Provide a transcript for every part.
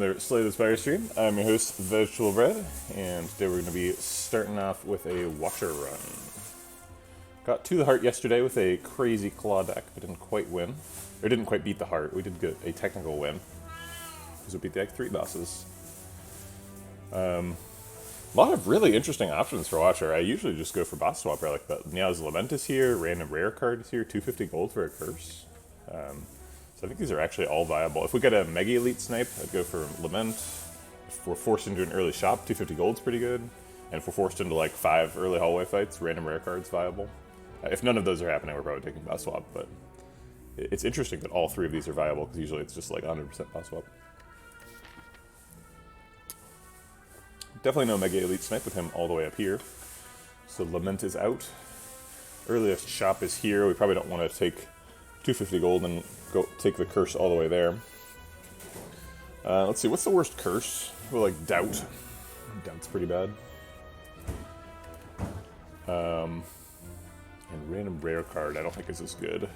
Slay the Spire stream. I'm your host, Vegetablebread, and today we're going to be starting off with a Watcher run. Got to the heart yesterday with a crazy claw deck, but didn't quite win. Or didn't quite beat the heart. We did get a technical win. Because we beat the Act 3 bosses. A lot of really interesting options for Watcher. I usually just go for boss swap relic, but Nia's Lament is here, random rare card is here, 250 gold for a curse. So I think these are actually all viable. If we get a Mega Elite Snipe, I'd go for Lament. If we're forced into an early shop, 250 gold's pretty good. And if we're forced into like 5 early hallway fights, random rare cards viable. If none of those are happening, we're probably taking boss swap, but it's interesting that all 3 of these are viable, because usually it's just like 100% boss swap. Definitely no Mega Elite Snipe with him all the way up here. So Lament is out. Earliest shop is here. We probably don't want to take 250 gold and go take the curse all the way there. Let's see, what's the worst curse? Well, like Doubt. Doubt's pretty bad. And random rare card I don't think is as good.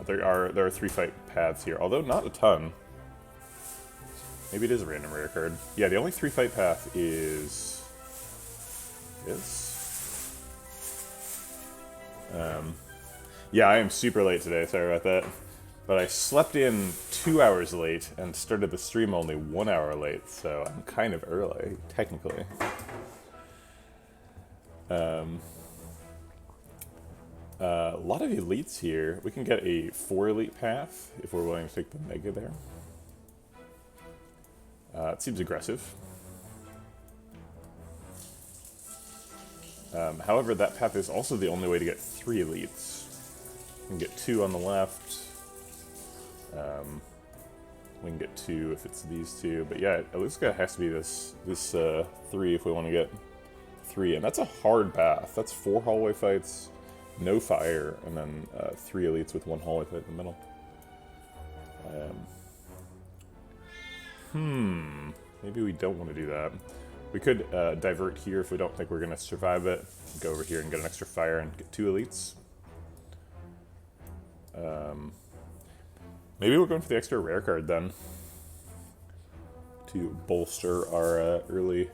There are 3 fight paths here, although not a ton. Maybe it is a random rare card. Yeah, the only 3 fight path is this. Yeah, I am super late today, sorry about that. But I slept in 2 hours late and started the stream only 1 hour late, so I'm kind of early, technically. A lot of elites here. We can get a 4 elite path if we're willing to take the Mega there. It seems aggressive. However, that path is also the only way to get 3 elites. We can get 2 on the left. We can get 2 if it's these 2. But yeah, it looks like it has to be this 3 if we want to get 3. And that's a hard path. That's 4 hallway fights, no fire, and then 3 elites with 1 hallway fight in the middle. Maybe we don't want to do that. We could divert here if we don't think we're going to survive it. Go over here and get an extra fire and get 2 elites. Maybe we're going for the extra rare card then, to bolster our early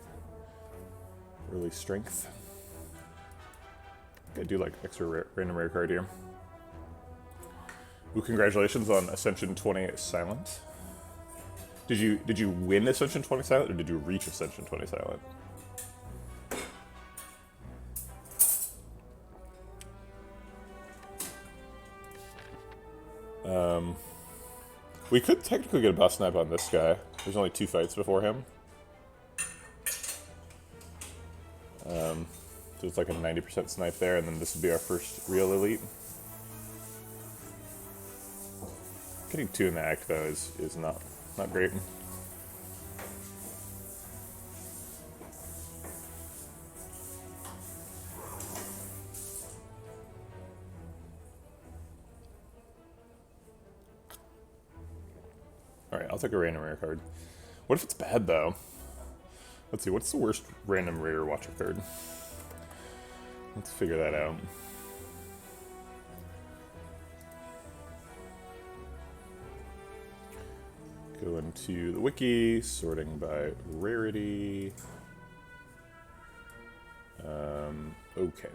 strength. I do like extra random rare card here. Ooh, congratulations on Ascension 20 Silent. Did you win Ascension 20 Silent, or did you reach Ascension 20 Silent? We could technically get a boss snipe on this guy. There's only 2 fights before him. So it's like a 90% snipe there, and then this would be our first real elite. Getting 2 in the act, though, is not great. Alright, I'll take a random rare card. What if it's bad, though? Let's see, what's the worst random rare Watcher card? Let's figure that out. Go into the wiki, sorting by rarity. Okay.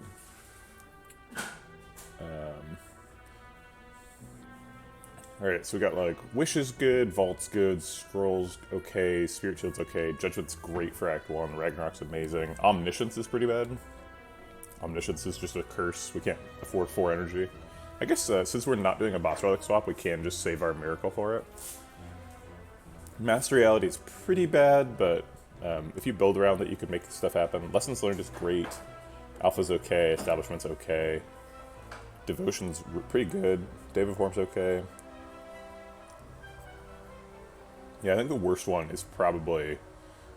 Alright, so we got like Wish is good, Vault's good, Scrolls okay, Spirit Shield's okay, Judgment's great for Act 1, Ragnarok's amazing, Omniscience is pretty bad. Omniscience is just a curse, we can't afford 4 energy. I guess since we're not doing a boss relic swap, we can just save our miracle for it. Master Reality is pretty bad, but if you build around it, you can make stuff happen. Lessons Learned is great, Alpha's okay, Establishment's okay, Devotion's pretty good, Day of Form's okay. Yeah, I think the worst one is probably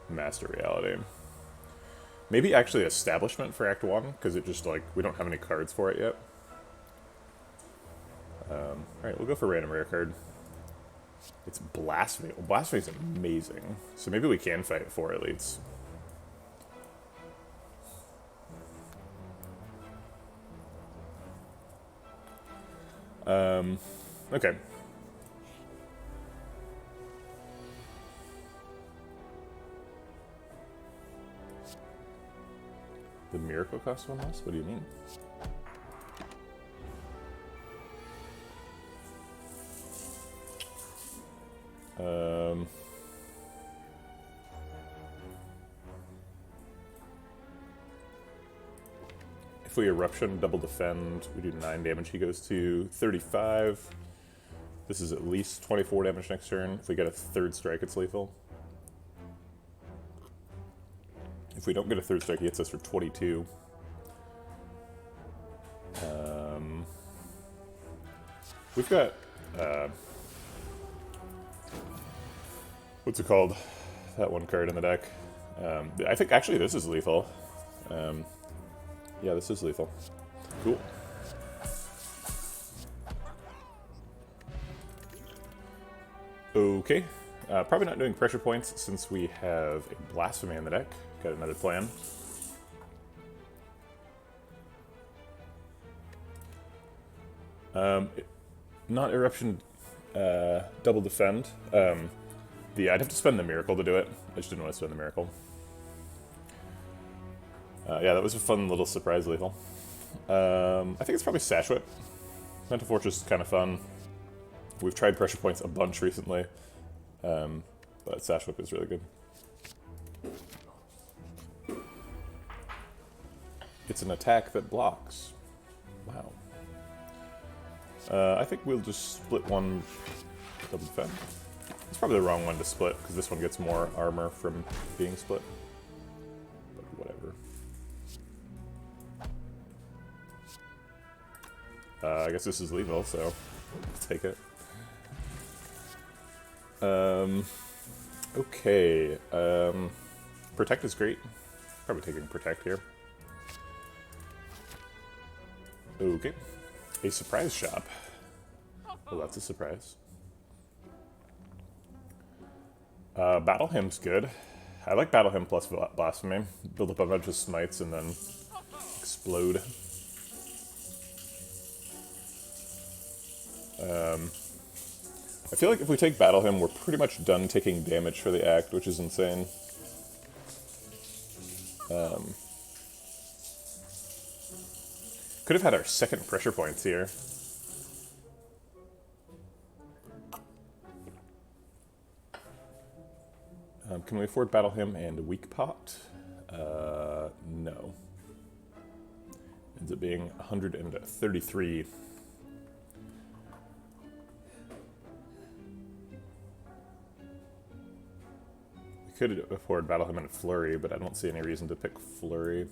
Master Reality. Maybe actually Establishment for Act 1, because it just, like, we don't have any cards for it yet. Alright, we'll go for random rare card. It's Blasphemy. Well, Blasphemy's amazing. So maybe we can fight 4 elites. Okay. The miracle costs 1 less? What do you mean? If we eruption, double defend, we do 9 damage. He goes to 35. This is at least 24 damage next turn. If we get a 3rd strike, it's lethal. If we don't get a 3rd strike, he hits us for 22. We've got what's it called? That one card in the deck. I think actually this is lethal. Yeah, this is lethal. Cool. Okay. Probably not doing pressure points since we have a Blasphemy in the deck. Got another plan. Not Eruption, double defend. I'd have to spend the Miracle to do it. I just didn't want to spend the Miracle. Yeah, that was a fun little surprise lethal. I think it's probably Sash Whip. Mental Fortress is kind of fun. We've tried pressure points a bunch recently, but Sash Whip is really good. It's an attack that blocks. Wow. I think we'll just split one double defend. It's probably the wrong one to split, because this one gets more armor from being split. But whatever. I guess this is lethal, so let's take it. Okay. Protect is great. Probably taking Protect here. Okay. A surprise shop. Well, that's a surprise. Battle Hymn's good. I like Battle Hymn plus Blasphemy. Build up a bunch of smites and then explode. I feel like if we take Battle Hymn, we're pretty much done taking damage for the act, which is insane. Could have had our second pressure points here. Can we afford Battle Hymn and Weak Pot? No. Ends up being 133. We could afford Battle Hymn and Flurry, but I don't see any reason to pick Flurry.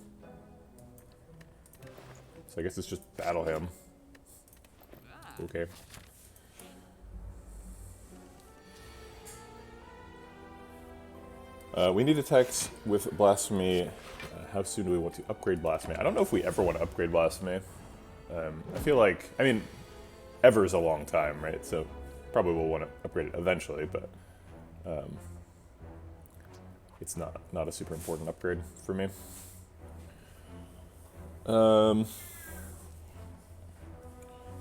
So I guess it's just Battle Hymn. Okay. We need attacks with Blasphemy. How soon do we want to upgrade Blasphemy? I don't know if we ever want to upgrade Blasphemy. I feel like, I mean, ever is a long time, right? So probably we'll want to upgrade it eventually, but it's not a super important upgrade for me.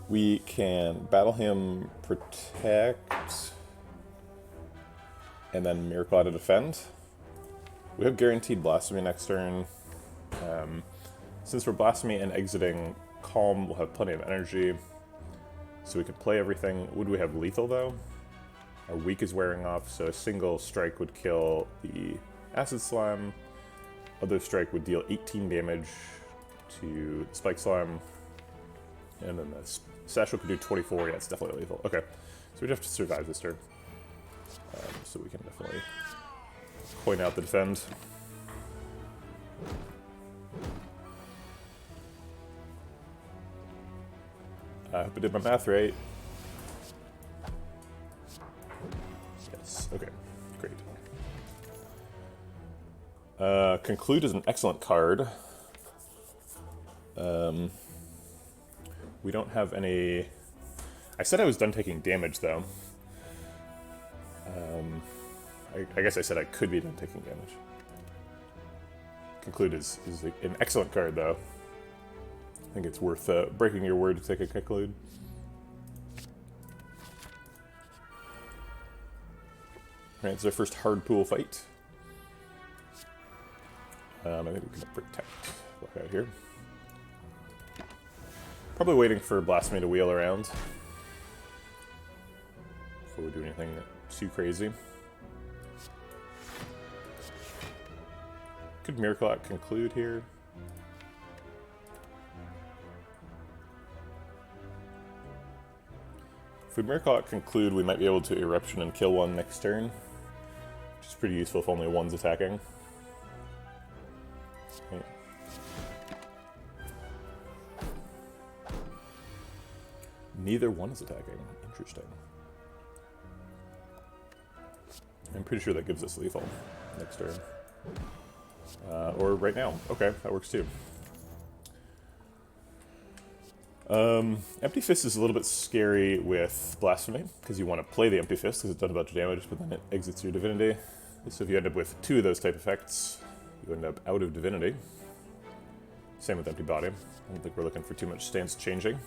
We can Battle Hymn, Protect, and then Miracle out of Defend. We have guaranteed Blasphemy next turn. Since we're Blasphemy and exiting Calm, we'll have plenty of energy, so we could play everything. Would we have Lethal, though? Our Weak is wearing off, so a single strike would kill the Acid Slime. Other strike would deal 18 damage to the Spike Slime. And then the Satchel could do 24. Yeah, it's definitely lethal. Okay, so we'd have to survive this turn. So we can definitely point out the defend. I hope I did my math right. Yes, okay, great. Conclude is an excellent card. We don't have any... I said I was done taking damage, though. I guess I said I could be done taking damage. Conclude is an excellent card, though. I think it's worth breaking your word to take a Conclude. Alright, it's our first hard pool fight. I think we can protect Look out here. Probably waiting for Blasphemy to wheel around before we do anything too crazy. Could Miracle Act conclude here? If we Miracle Act conclude, we might be able to Eruption and kill one next turn, which is pretty useful if only one's attacking. Okay. Neither one is attacking. Interesting. I'm pretty sure that gives us lethal next turn. Or right now. Okay, that works too. Empty Fist is a little bit scary with Blasphemy, because you want to play the Empty Fist because it's done a bunch of damage, but then it exits your Divinity. So if you end up with 2 of those type effects, you end up out of Divinity. Same with Empty Body. I don't think we're looking for too much stance changing.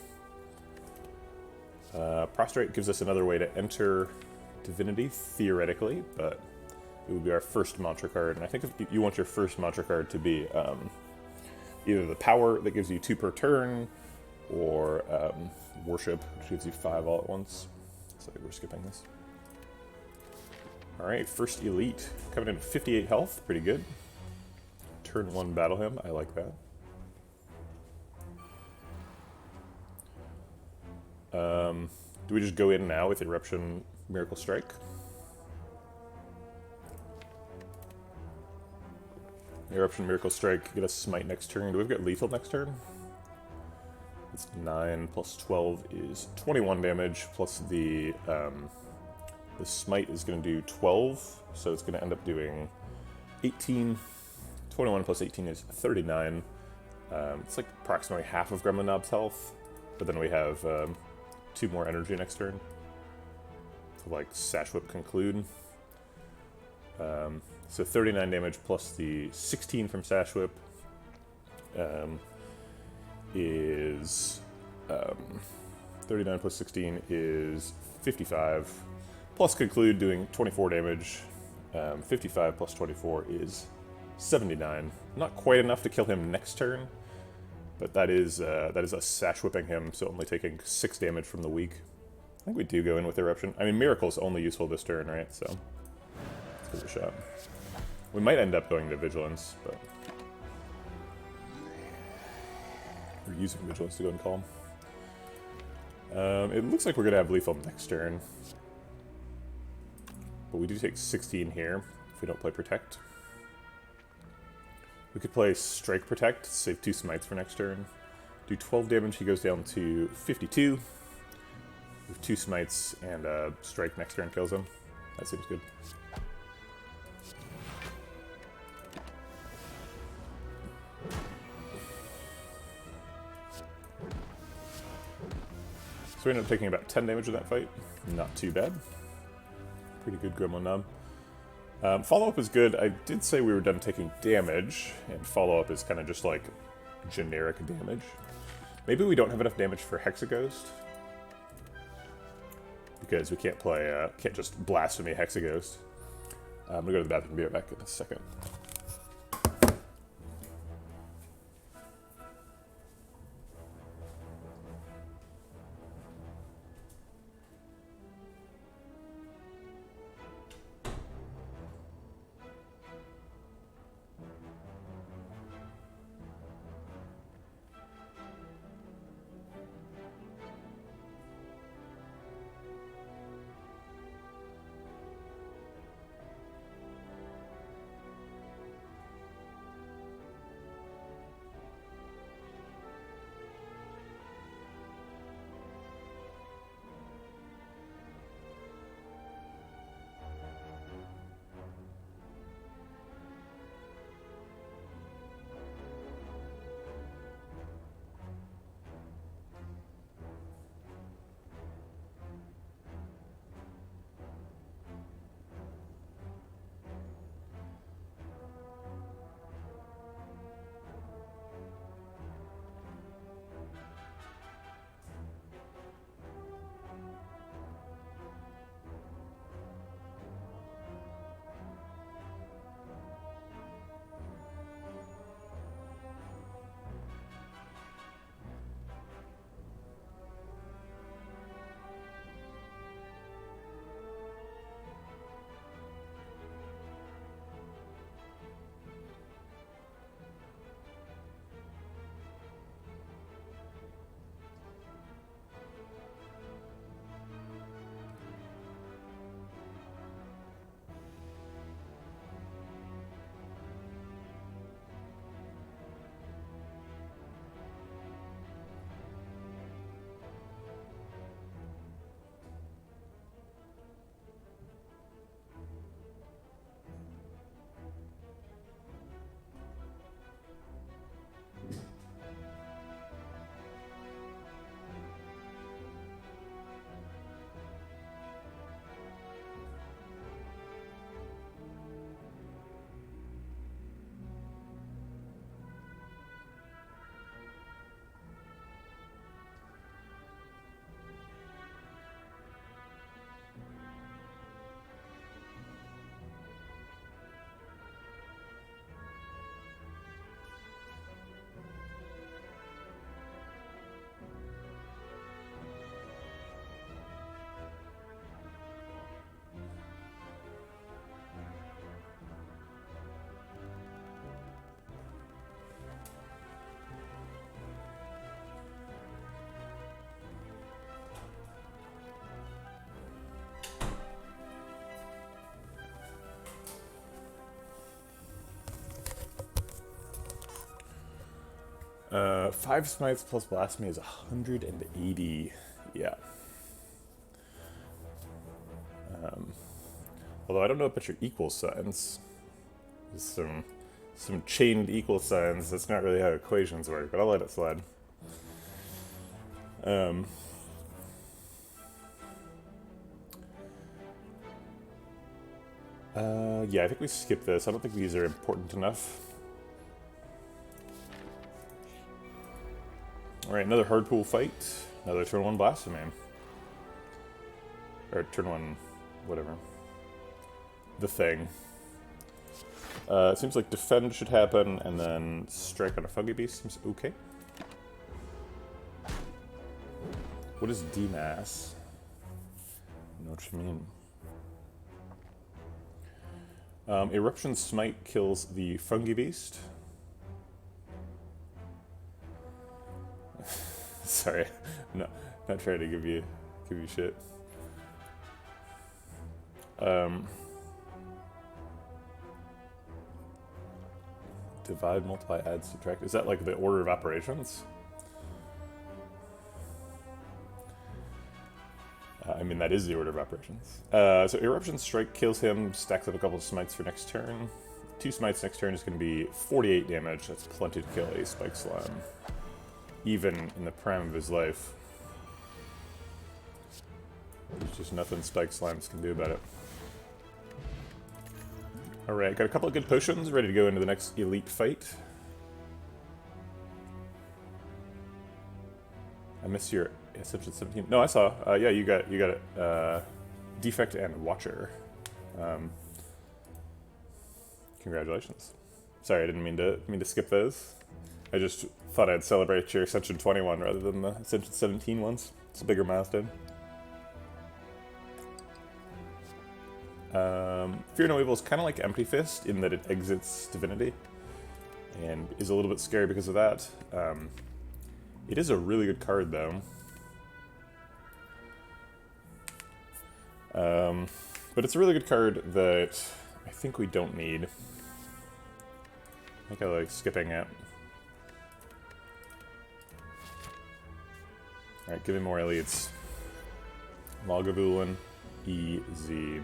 Prostrate gives us another way to enter Divinity, theoretically, but it would be our first mantra card, and I think if you want your first mantra card to be either the power that gives you 2 per turn, or Worship, which gives you 5 all at once. So we're skipping this. Alright, first Elite. Coming in at 58 health, pretty good. Turn 1 Battle Hymn, I like that. Do we just go in now with Eruption Miracle Strike? Eruption Miracle Strike, get a Smite next turn. Do we get lethal next turn? It's 9 plus 12 is 21 damage, plus the Smite is going to do 12, so it's going to end up doing 18. 21 plus 18 is 39. It's like approximately half of Gremlin Knob's health, but then we have 2 more energy next turn to like Sash Whip conclude. So 39 damage plus the 16 from Sash Whip is 39 plus 16 is 55, plus conclude doing 24 damage. 55 plus 24 is 79. Not quite enough to kill him next turn, but that is us Sash Whipping him, so only taking 6 damage from the weak. I think we do go in with Eruption. I mean, Miracle's only useful this turn, right? So let's give it a shot. We might end up going to Vigilance, but we're using Vigilance to go and call him. It looks like we're going to have lethal next turn, but we do take 16 here if we don't play Protect. We could play Strike Protect, save 2 smites for next turn. Do 12 damage, he goes down to 52. With 2 smites and Strike next turn kills him. That seems good. So we ended up taking about 10 damage in that fight. Not too bad. Pretty good Gremlin Knob. Follow-up is good. I did say we were done taking damage, and follow-up is kind of just like generic damage. Maybe we don't have enough damage for Hexaghost, because we can't play, can't just Blasphemy Hexaghost. I'm gonna go to the bathroom and be right back in a second. 5 smites plus Blasphemy is 180. Yeah. Although I don't know about your equal signs. There's some chained equal signs. That's not really how equations work, but I'll let it slide. Yeah, I think we skip this. I don't think these are important enough. Alright, another hard pool fight. Another turn 1 Blasphemy. Or turn 1, whatever. The thing. It seems like defend should happen, and then strike on a fungi beast seems okay. What is demass? I know what you mean. Eruption Smite kills the fungi beast. Sorry, I'm not trying to give you shit. Divide, multiply, add, subtract. Is that like the order of operations? I mean, that is the order of operations. So Eruption Strike kills him, stacks up a couple of smites for next turn. 2 smites next turn is going to be 48 damage. That's plenty to kill a Spike Slime. Even in the prime of his life. There's just nothing Spike Slimes can do about it. Alright, got a couple of good potions, ready to go into the next elite fight. I missed your Ascension 17. No, I saw. Yeah, you got it. Defect and Watcher. Congratulations. Sorry, I didn't mean to skip those. I just thought I'd celebrate your Ascension 21 rather than the Ascension 17 ones. It's a bigger milestone. Fear No Evil is kind of like Empty Fist in that it exits Divinity and is a little bit scary because of that. It is a really good card, though. But it's a really good card that I think we don't need. I think I like skipping it. Alright, give me more elites. Lagavulin, easy.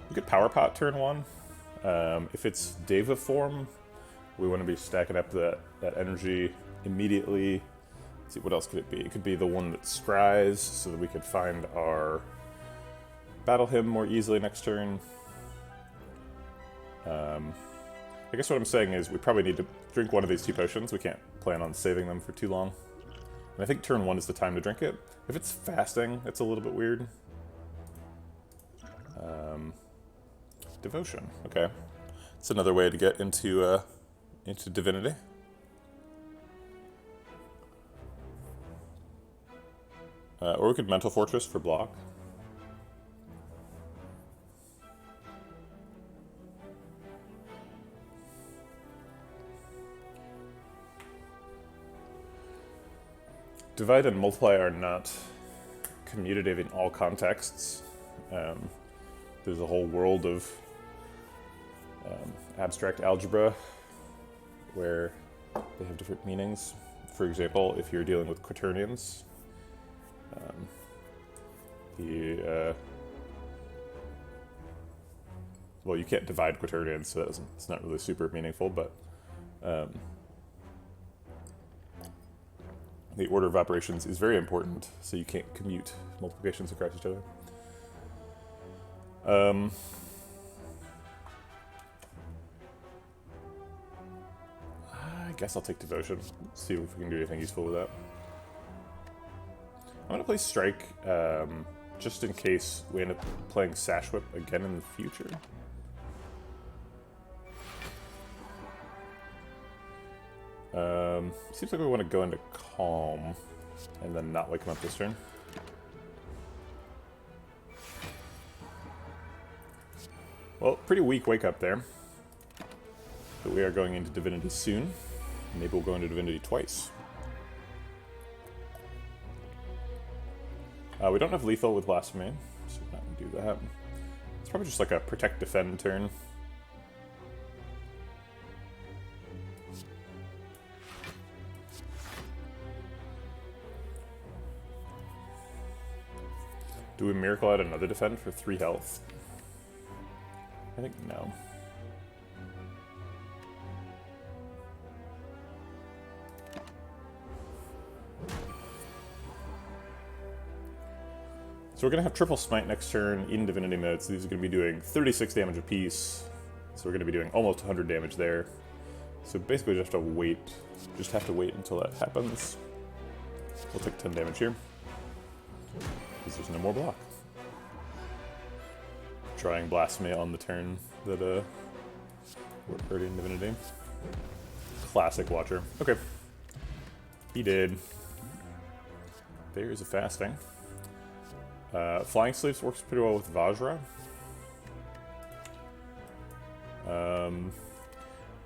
We could Power Pot turn 1. If it's Deva form, we want to be stacking up that energy immediately. Let's see, what else could it be? It could be the one that scries, so that we could find our Battle Hymn more easily next turn. I guess what I'm saying is we probably need to drink one of these 2 potions. We can't plan on saving them for too long. And I think turn 1 is the time to drink it. If it's fasting, it's a little bit weird. Devotion, okay. It's another way to get into Divinity. Or we could Mental Fortress for block. Divide and Multiply are not commutative in all contexts. There's a whole world of abstract algebra where they have different meanings. For example, if you're dealing with quaternions, well, you can't divide quaternions, so it's not really super meaningful, but the order of operations is very important, so you can't commute multiplications across each other. I guess I'll take Devotion. See if we can do anything useful with that. I'm gonna play Strike, just in case we end up playing Sash Whip again in the future. Seems like we want to go into Calm and then not wake him up this turn. Well, pretty weak wake up there. But we are going into Divinity soon. Maybe we'll go into Divinity twice. We don't have lethal with Blasphemy, so we're not going to do that. It's probably just like a Protect Defend turn. Do we miracle out another defend for 3 health? I think no. So we're going to have triple smite next turn in divinity mode, so these are going to be doing 36 damage apiece. So we're going to be doing almost 100 damage there. So basically just have to wait until that happens. We'll take 10 damage here, because there's no more block. Trying Blasphemy on the turn that we're already in divinity. Classic Watcher. Okay. He did. There's a fasting. Flying Sleeves works pretty well with Vajra.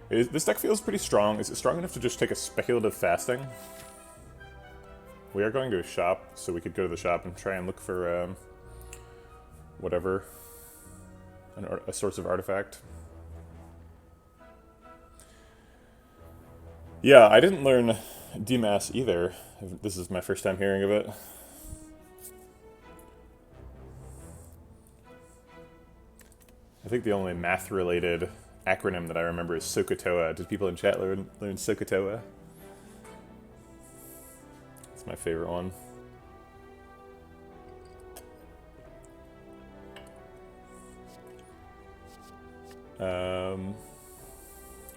This deck feels pretty strong. Is it strong enough to just take a speculative fasting? We are going to a shop, so we could go to the shop and try and look for whatever, a source of artifact. Yeah, I didn't learn DMAS either. This is my first time hearing of it. I think the only math-related acronym that I remember is SOHCAHTOA. Did people in chat learn SOHCAHTOA? It's my favorite one.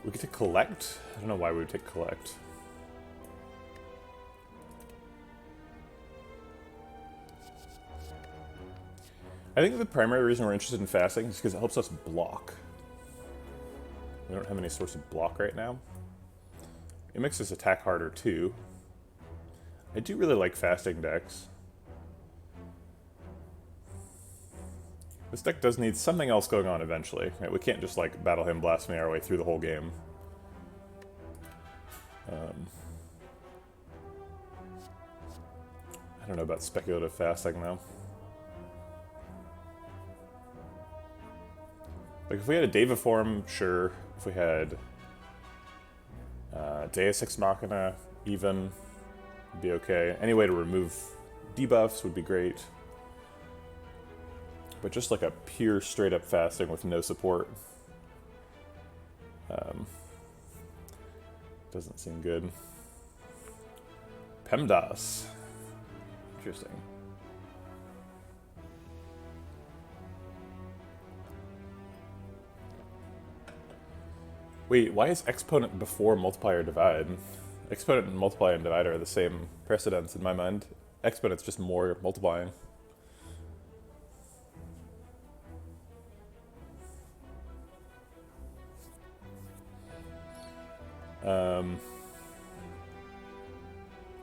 We could take Collect. I don't know why we would take Collect. I think the primary reason we're interested in fasting is because it helps us block. We don't have any source of block right now. It makes us attack harder too. I do really like fasting decks. This deck does need something else going on eventually. Right? We can't just like Battle Hymn Blasphemy our way through the whole game. I don't know about speculative fasting though. Like if we had a Deva form, sure. If we had Deus Ex Machina, even, would be okay. Any way to remove debuffs would be great. But just like a pure straight up fasting with no support doesn't seem good. PEMDAS. Interesting. Wait, why is Exponent before Multiplier Divide? Exponent and Multiply and Divide are the same precedents in my mind. Exponent's just more multiplying.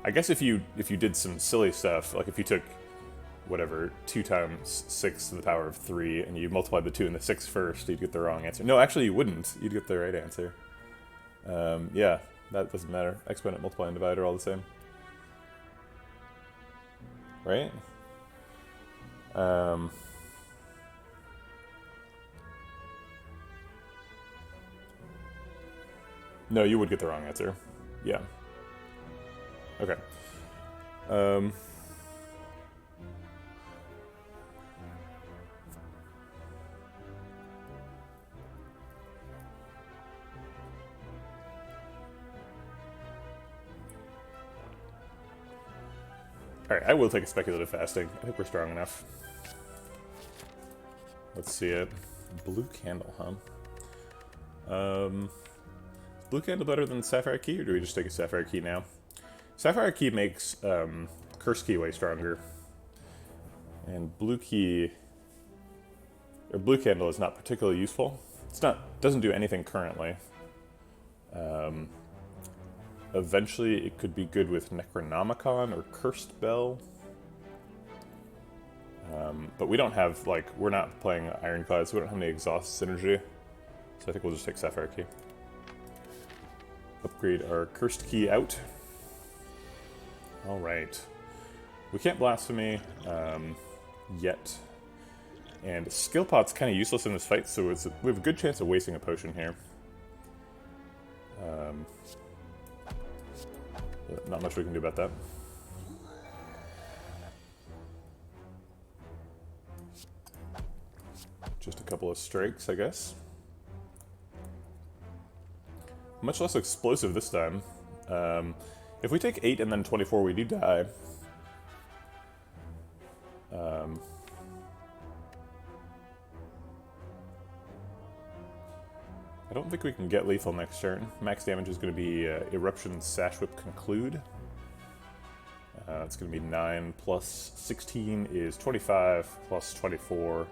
I guess if you did some silly stuff, like if you took whatever 2 times 6 to the power of 3 and you multiplied the 2 and the 6 first, you'd get the wrong answer. No, actually you wouldn't. You'd get the right answer. Yeah, that doesn't matter. Exponent, multiply, and divide are all the same. Right? No, you would get the wrong answer. Yeah. Okay. Alright, I will take a speculative fasting. I think we're strong enough. Let's see it. Blue candle, huh? Blue candle better than Sapphire Key, or do we just take a Sapphire Key now? Sapphire Key makes Curse Key way stronger. And Blue Key... or Blue Candle is not particularly useful. Doesn't do anything currently. Eventually it could be good with Necronomicon or Cursed Bell. But we don't have, like, we're not playing Ironclad, so we don't have any exhaust synergy. So I think we'll just take Sapphire Key. Upgrade our Cursed Key out. Alright. We can't Blasphemy yet. And Skill Pot's kind of useless in this fight, so we have a good chance of wasting a potion here. Not much we can do about that. couple of strikes, I guess. Much less explosive this time. If we take 8 and then 24, we do die. I don't think we can get lethal next turn. Max damage is going to be Eruption Sash Whip Conclude. It's going to be 9 plus 16 is 25, plus 24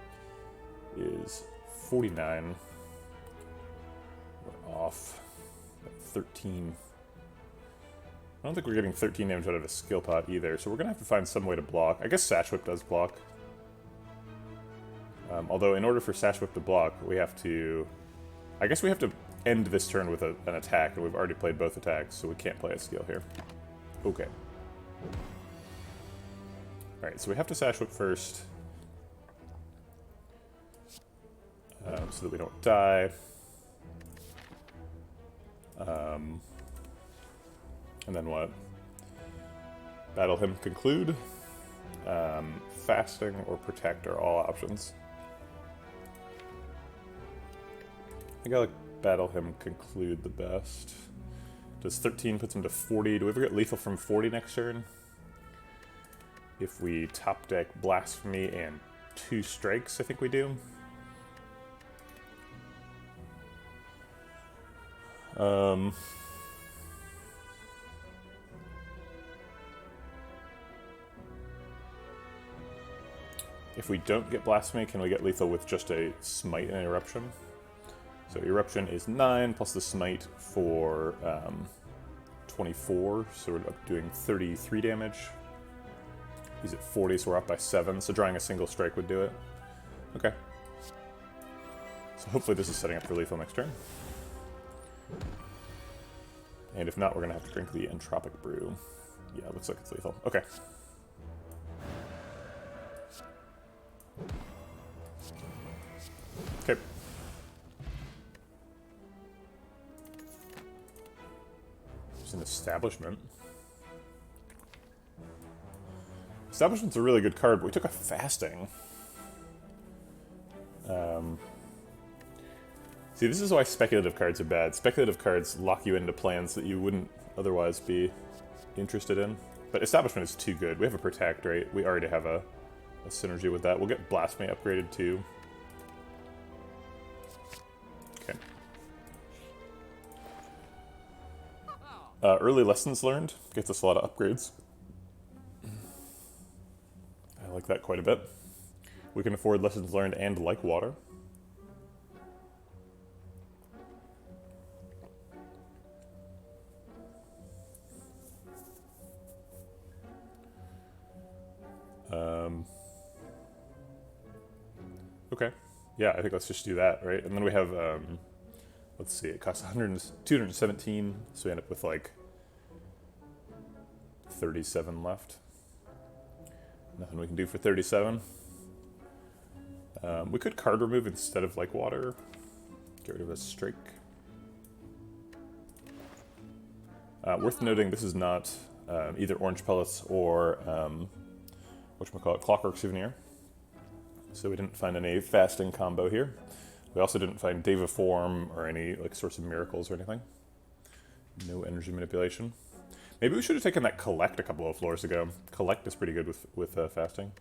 is 49. We're off at 13. I don't think we're getting 13 damage out of a skill pot either, so we're going to have to find some way to block. I guess Sash Whip does block. Although in order for Sash Whip to block, we have to... I guess we have to end this turn with an attack, and we've already played both attacks, so we can't play a skill here. Okay. Alright, so we have to Sash Whip first. So that we don't die. And then what? Battle Him, Conclude. Fasting or Protect are all options. I think I like Battle Him, Conclude the best. Does 13 puts him to 40? Do we ever get lethal from 40 next turn? If we top deck Blasphemy and 2 strikes, I think we do. If we don't get Blasphemy, can we get lethal with just a Smite and Eruption? So Eruption is 9 plus the Smite for 24, so we're doing 33 damage. He's at 40, so we're up by 7, so drawing a single strike would do it. Okay. So hopefully this is setting up for lethal next turn. And if not, we're going to have to drink the Entropic Brew. Yeah, it looks like it's lethal. Okay. Okay. There's an Establishment. Establishment's a really good card, but we took a Fasting. See, this is why speculative cards are bad. Speculative cards lock you into plans that you wouldn't otherwise be interested in. But Establishment is too good. We have a Protect, right? We already have a synergy with that. We'll get Blasphemy upgraded too. Okay. Early Lessons Learned gets us a lot of upgrades. I like that quite a bit. We can afford Lessons Learned and Like Water. Okay. Yeah, I think let's just do that, right? And then we have, let's see, it costs 217, so we end up with like 37 left. Nothing we can do for 37. We could card remove instead of Like Water. Get rid of a Strike. Worth noting, this is not either Orange Pellets or whatchamacallit, Clockwork Souvenir. So we didn't find any Fasting combo here. We also didn't find Deva Form or any like Source of Miracles or anything. No energy manipulation. Maybe we should have taken that Collect a couple of floors ago. Collect is pretty good with Fasting.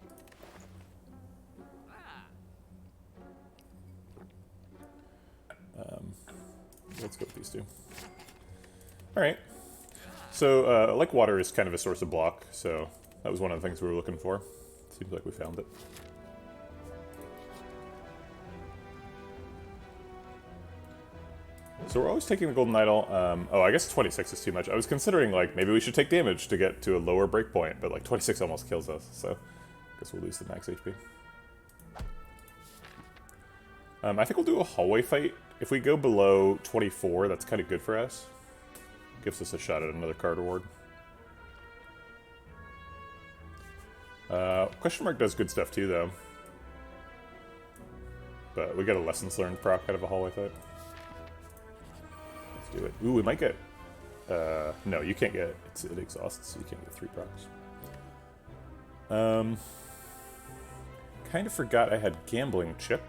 Let's go with these two. Alright. So, Like Water is kind of a source of block, so that was one of the things we were looking for. Seems like we found it. So we're always taking the Golden Idol. Oh, I guess 26 is too much. I was considering, like, maybe we should take damage to get to a lower breakpoint, but, like, 26 almost kills us, so I guess we'll lose the max HP. I think we'll do a hallway fight. If we go below 24, that's kind of good for us. Gives us a shot at another card reward. Question Mark does good stuff too, though. But we got a Lessons Learned proc out of a hallway fight. Let's do it. Ooh, we might get... no, you can't get... It exhausts, so you can't get 3 procs. Kind of forgot I had Gambling Chip.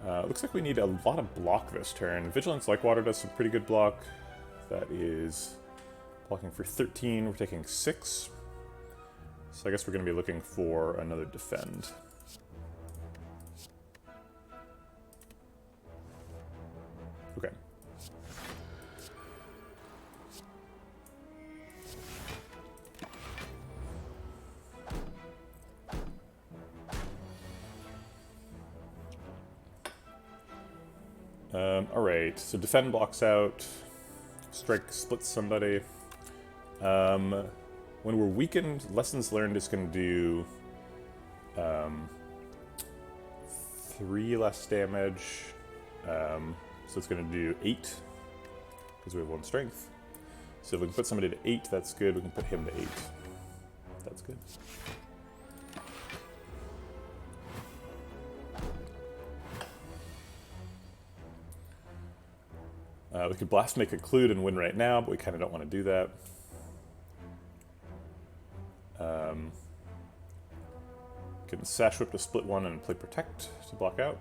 Looks like we need a lot of block this turn. Vigilance Like Water does some pretty good block. That is blocking for 13. We're taking 6. So I guess we're going to be looking for another defend. Okay. Alright, so defend blocks out, strike splits somebody. When we're weakened, Lessons Learned is going to do 3 less damage, so it's going to do 8, because we have 1 strength. So if we can put somebody to 8, that's good. We can put him to 8. That's good. We could Blasphemy Conclude and win right now, but we kind of don't want to do that. Can Sash Whip to split 1 and play Protect to block out.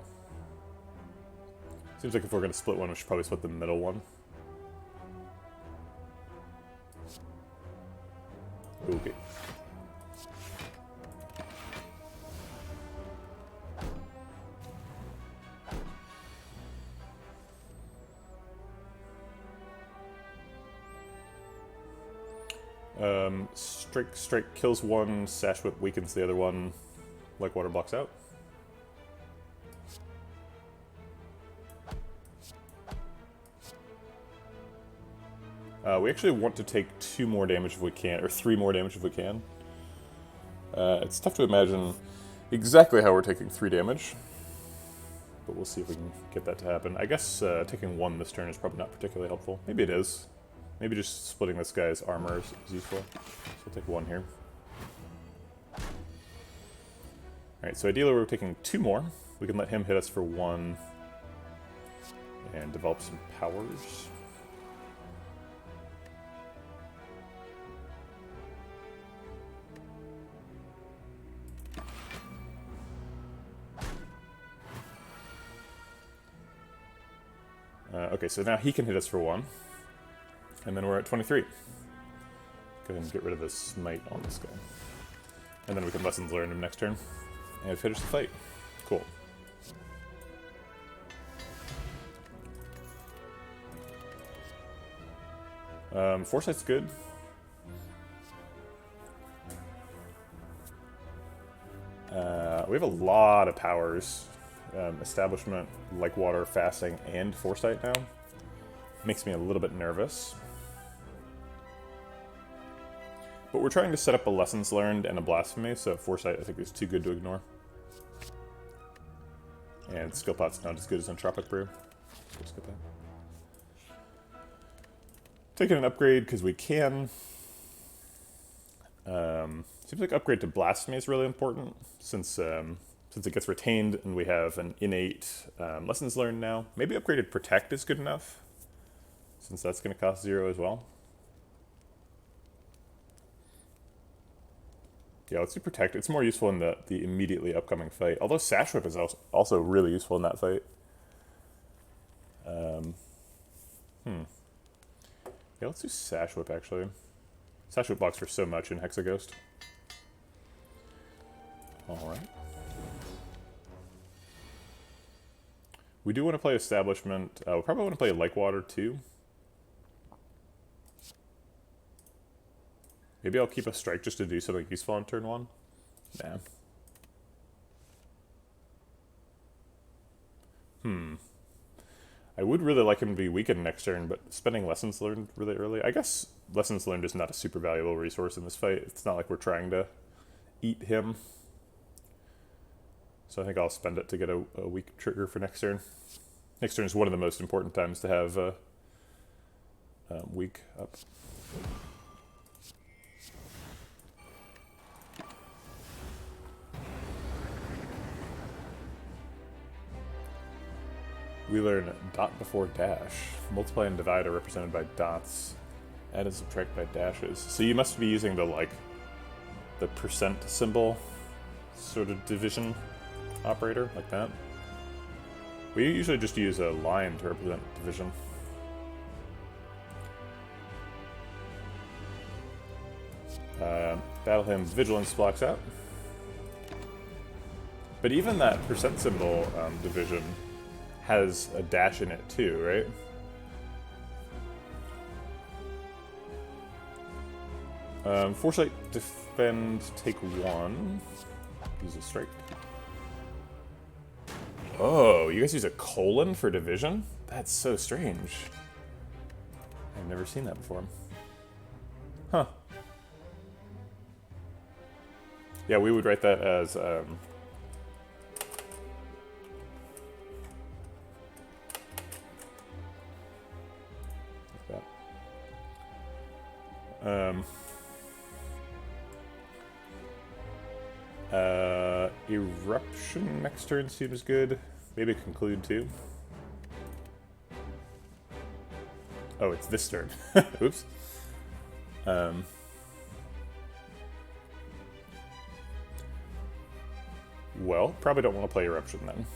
Seems like if we're going to split 1, we should probably split the middle one. Okay. Strike kills 1, Sash Whip weakens the other one, Like Water blocks out. We actually want to take 2 more damage if we can, or 3 more damage if we can. It's tough to imagine exactly how we're taking 3 damage, but we'll see if we can get that to happen. I guess taking 1 this turn is probably not particularly helpful. Maybe it is. Maybe just splitting this guy's armor is useful. So we'll take 1 here. Alright, so ideally we're taking 2 more. We can let him hit us for 1 and develop some powers. Okay, so now he can hit us for 1. And then we're at 23. Go ahead and get rid of the smite on this guy. And then we can Lessons Learned him next turn. And finish the fight. Cool. Foresight's good. We have a lot of powers. Establishment, Like Water, Fasting, and Foresight now. Makes me a little bit nervous. But we're trying to set up a Lessons Learned and a Blasphemy, so Foresight I think is too good to ignore. And Skill Pot's not as good as Entropic Brew. So we'll skip that. Taking an upgrade because we can. Seems like upgrade to Blasphemy is really important, since it gets retained and we have an innate Lessons Learned now. Maybe upgraded Protect is good enough, since that's going to cost 0 as well. Yeah, let's do Protect. It's more useful in the immediately upcoming fight. Although Sash Whip is also really useful in that fight. Yeah, let's do Sash Whip, actually. Sash Whip blocks for so much in Hexaghost. Alright. We do want to play Establishment. We probably want to play Like Water, too. Maybe I'll keep a strike just to do something useful on turn 1. Nah. I would really like him to be weakened next turn, but spending Lessons Learned really early... I guess Lessons Learned is not a super valuable resource in this fight. It's not like we're trying to eat him. So I think I'll spend it to get a weak trigger for next turn. Next turn is one of the most important times to have weak up. We learn dot before dash. Multiply and divide are represented by dots. Add and subtract by dashes. So you must be using the percent symbol sort of division operator, like that. We usually just use a lion to represent division. Battle Hymn's Vigilance blocks out. But even that percent symbol division has a dash in it too, right? Foresight, defend, take 1. Use a strike. Oh, you guys use a colon for division? That's so strange. I've never seen that before. Huh. Yeah, we would write that as like that. Eruption next turn seems good. Maybe conclude too. Oh, it's this turn. Oops. Well, probably don't want to play Eruption then.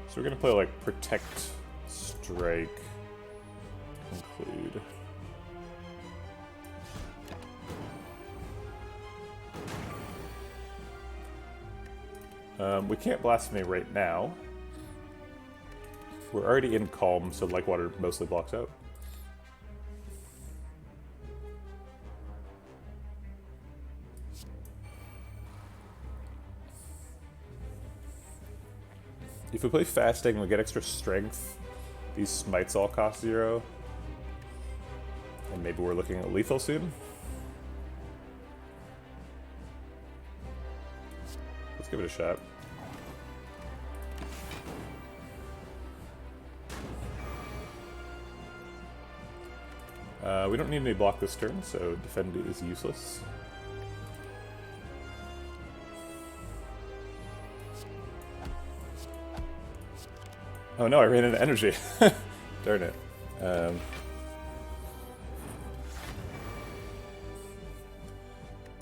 So we're going to play like Protect, Strike, Conclude. We can't Blasphemy right now. We're already in Calm, so Like Water mostly blocks out. If we play Fasting, we get extra strength. These smites all cost 0. And maybe we're looking at lethal soon. Let's give it a shot. We don't need any block this turn, so defend is useless. Oh no, I ran out of energy. Darn it.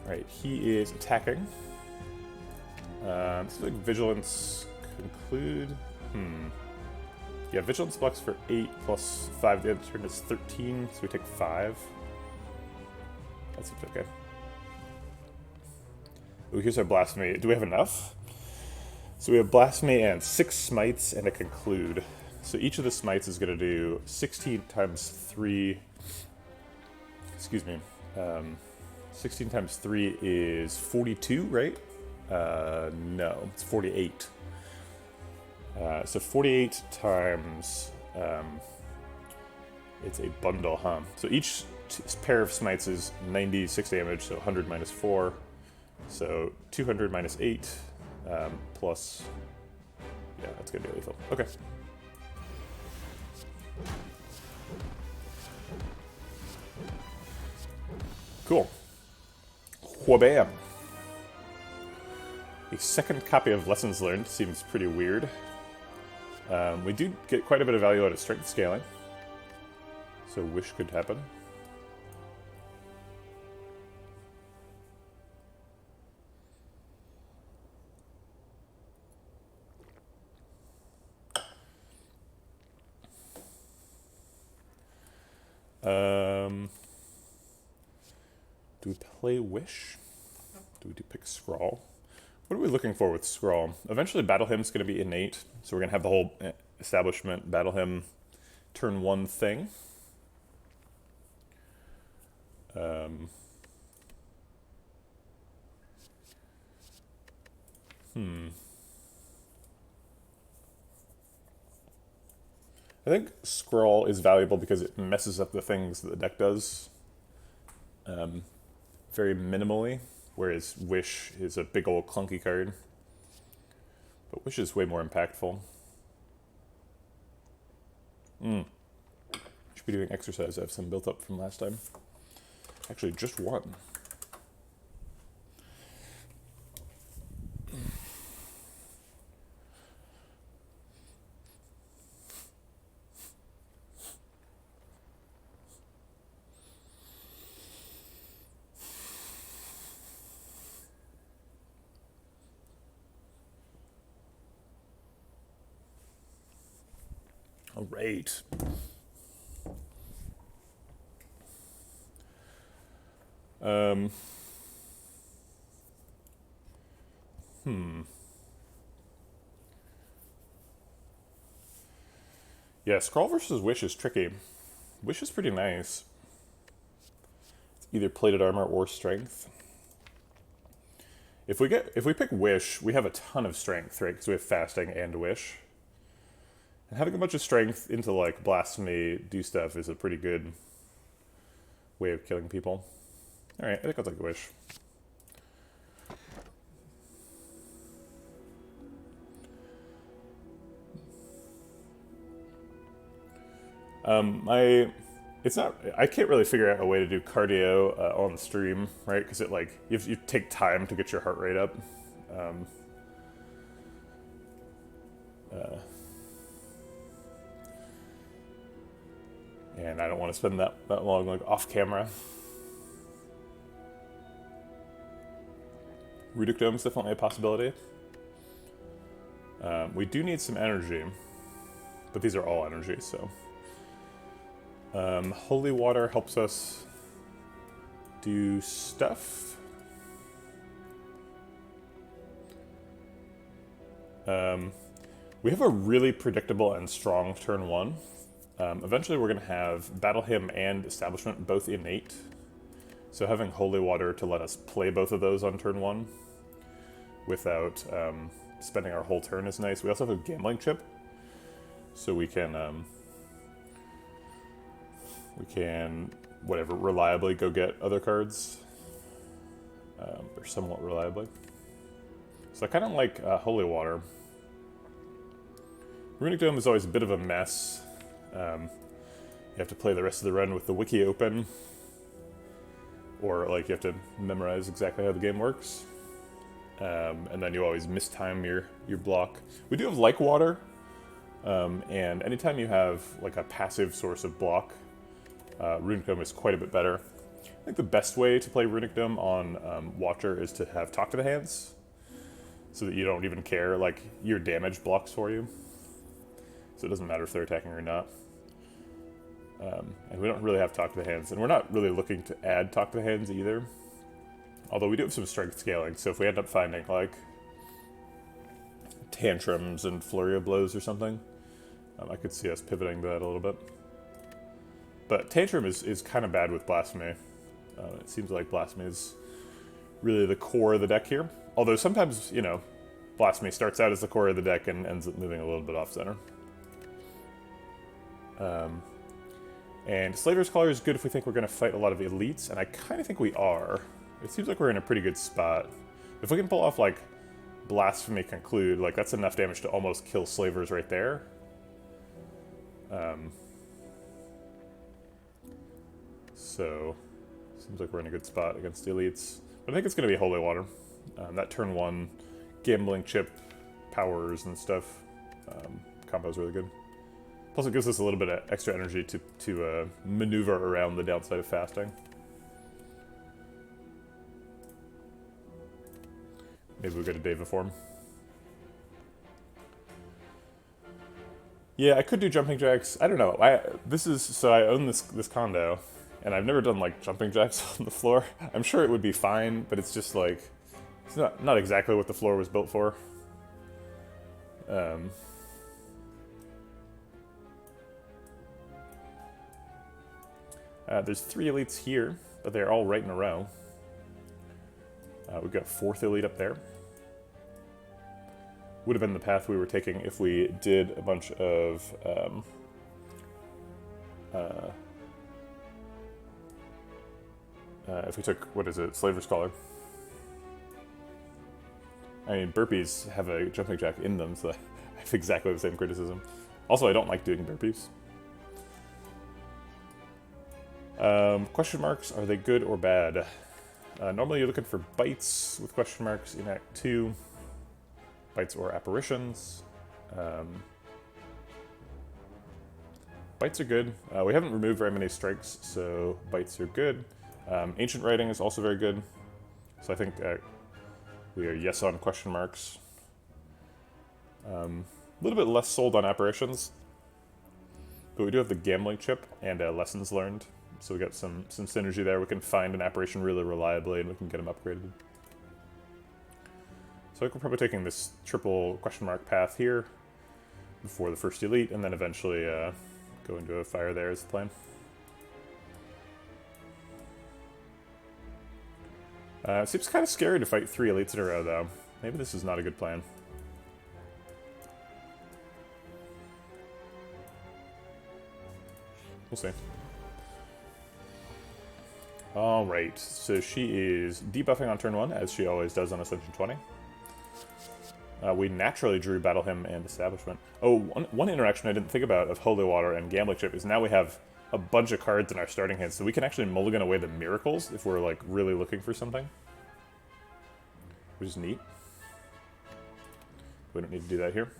Alright, he is attacking. This is like Vigilance Conclude. Yeah, Vigilance blocks for 8 plus 5. The other turn is 13, so we take 5. That seems okay. Ooh, here's our Blasphemy. Do we have enough? So we have Blasphemy and 6 smites and a conclude. So each of the smites is going to do 16 times 3. Excuse me. 16 times 3 is 42, right? No, it's 48. So 48 times, it's a bundle, huh? So each pair of smites is 96 damage, so 100 minus 4. So 200 minus 8, plus, yeah, that's gonna be lethal. Okay. Cool. Whabam. A second copy of Lessons Learned seems pretty weird. We do get quite a bit of value out of strength scaling, so wish could happen. Do we play Wish? Do we pick Scrawl? What are we looking for with Scrawl? Eventually Battle Hymn's going to be innate, so we're going to have the whole establishment Battle Hymn turn 1 thing. I think Scrawl is valuable because it messes up the things that the deck does very minimally. Whereas Wish is a big old clunky card. But Wish is way more impactful. Should be doing exercise. I have some built up from last time. Actually, just one. All right. Yeah, Scroll versus Wish is tricky. Wish is pretty nice. It's either plated armor or strength. If we pick Wish, we have a ton of strength, right? Because we have fasting and Wish. And having a bunch of strength into like Blasphemy do stuff is a pretty good way of killing people. All right, I think I'll take a Wish. It's not. I can't really figure out a way to do cardio on the stream, right? Because it like you take time to get your heart rate up. And I don't want to spend that long like off camera. Runic Dome is definitely a possibility. We do need some energy, but these are all energy, so. Holy water helps us do stuff. We have a really predictable and strong turn 1. Eventually we're going to have Battle Hymn and Establishment both innate. So having Holy Water to let us play both of those on turn 1 without spending our whole turn is nice. We also have a Gambling Chip, so we can whatever, reliably go get other cards, or somewhat reliably. So I kind of like Holy Water. Runic Dome is always a bit of a mess. You have to play the rest of the run with the wiki open, or like you have to memorize exactly how the game works, and then you always mistime your block. We do have Like Water, and anytime you have like a passive source of block, Runic Dome is quite a bit better. I think the best way to play Runic Dome on Watcher is to have Talk to the Hands, so that you don't even care, like your damage blocks for you. So it doesn't matter if they're attacking or not. And we don't really have Talk to the Hands, and we're not really looking to add Talk to the Hands either. Although we do have some strength scaling, so if we end up finding like Tantrums and Flurry of Blows or something, I could see us pivoting to that a little bit. But Tantrum is kind of bad with Blasphemy. It seems like Blasphemy is really the core of the deck here. Although sometimes, you know, Blasphemy starts out as the core of the deck and ends up moving a little bit off-center. And Slaver's Collar is good if we think we're going to fight a lot of elites, and I kind of think we are. It seems like we're in a pretty good spot. If we can pull off, like, Blasphemy Conclude, like, that's enough damage to almost kill Slavers right there. So, seems like we're in a good spot against the elites. But I think it's going to be Holy Water. That turn 1 Gambling Chip powers and stuff combo is really good. Plus it gives us a little bit of extra energy to maneuver around the downside of fasting. Maybe we'll get a Deva form. Yeah, I could do jumping jacks. I don't know. I own this condo, and I've never done like jumping jacks on the floor. I'm sure it would be fine, but it's just like it's not exactly what the floor was built for. There's 3 elites here, but they're all right in a row. We've got 4th elite up there. Would have been the path we were taking if we did a bunch of if we took, what is it, Slaver's Collar. I mean, burpees have a jumping jack in them, so I have exactly the same criticism. Also, I don't like doing burpees. Question marks, are they good or bad? Normally you're looking for bites with question marks in Act 2. Bites or apparitions. Bites are good. We haven't removed very many strikes, so bites are good. Ancient Writing is also very good. So I think we are yes on question marks. A little bit less sold on apparitions. But we do have the gambling chip and lessons learned. So we got some synergy there. We can find an apparition really reliably and we can get them upgraded. So I could probably taking this triple question mark path here before the first elite, and then eventually go into a fire there is the plan. It seems kind of scary to fight 3 elites in a row, though. Maybe this is not a good plan. We'll see. Alright, so she is debuffing on turn 1, as she always does on Ascension 20. We naturally drew Battle Hymn and Establishment. Oh, one interaction I didn't think about of Holy Water and Gambling Chip is now we have a bunch of cards in our starting hand, so we can actually mulligan away the miracles if we're like really looking for something. Which is neat. We don't need to do that here.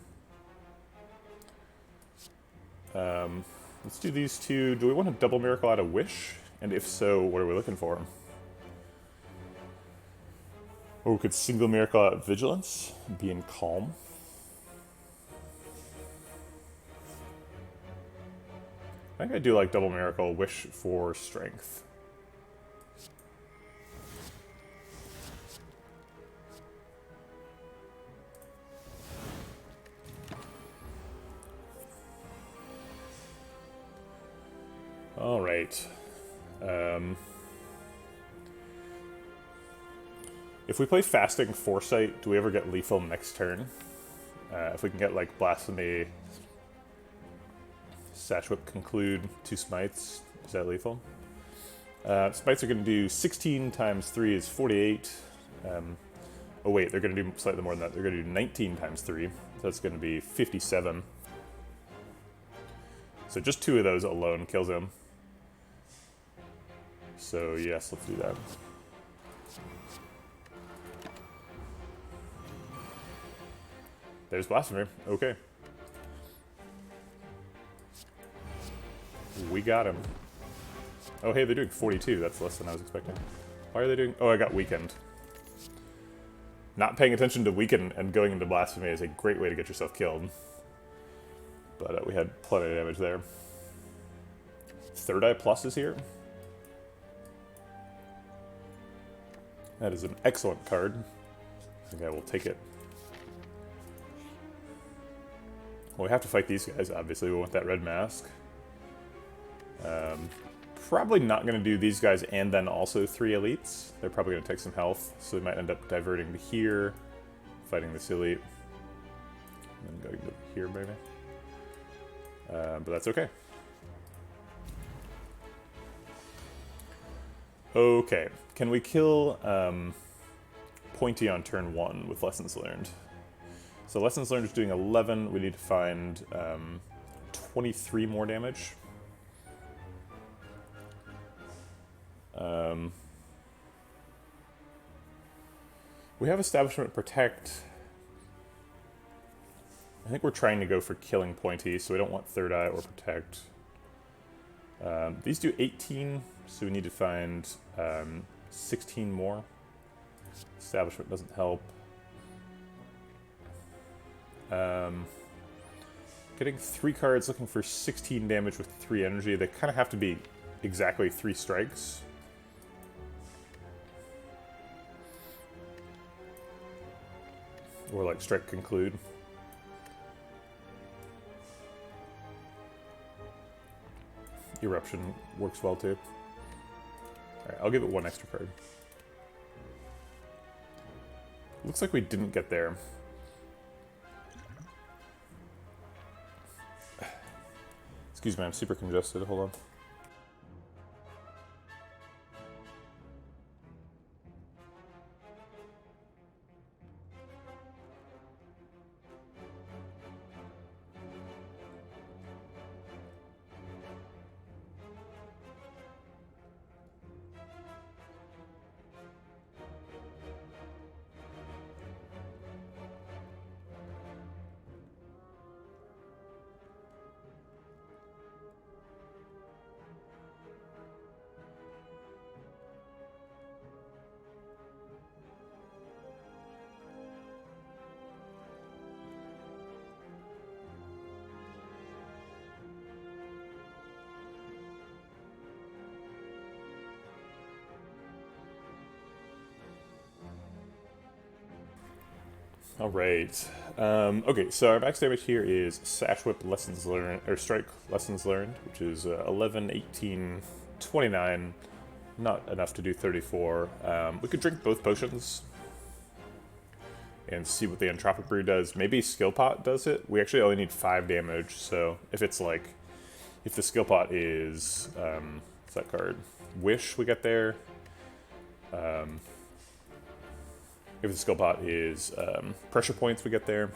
Let's do these two. Do we want to double miracle out a wish? And if so, what are we looking for? Or we could single miracle out vigilance, being calm. I think I do like double miracle wish for strength. All right. If we play Fasting Foresight, do we ever get lethal next turn? If we can get like Blasphemy, Sash Whip, Conclude, 2 Smites, is that lethal? Smites are going to do 16 times 3 is 48. Oh wait, they're going to do slightly more than that. They're going to do 19 times 3. So that's going to be 57. So just 2 of those alone kills him. So yes, let's do that. There's Blasphemy. Okay. We got him. Oh hey, they're doing 42. That's less than I was expecting. Why are they doing... Oh, I got Weakened. Not paying attention to Weaken and going into Blasphemy is a great way to get yourself killed. But we had plenty of damage there. Third Eye Plus is here. That is an excellent card. I think I will take it. Well, we have to fight these guys, obviously. We want that red mask. Probably not going to do these guys and then also 3 elites. They're probably going to take some health, so we might end up diverting to here, fighting this elite, and then going to here, maybe. But that's okay. Okay, can we kill Pointy on turn 1 with Lessons Learned? So Lessons Learned is doing 11. We need to find 23 more damage. We have Establishment Protect. I think we're trying to go for killing Pointy, so we don't want Third Eye or Protect. These do 18, so we need to find 16 more. Establishment doesn't help. Getting 3 cards, looking for 16 damage with 3 energy. They kind of have to be exactly 3 strikes. Or like strike conclude. Eruption works well too. Alright, I'll give it 1 extra card. Looks like we didn't get there. Excuse me, I'm super congested. Hold on. All right. Okay, so our max damage here is Sash Whip Lessons Learned, or Strike Lessons Learned, which is 11, 18, 29. Not enough to do 34. We could drink both potions and see what the Entropic Brew does. Maybe Skill Pot does it. We actually only need 5 damage, so if it's like, if the Skill Pot is, what's that card? Wish we get there. If the Skill Pot is Pressure Points we get there.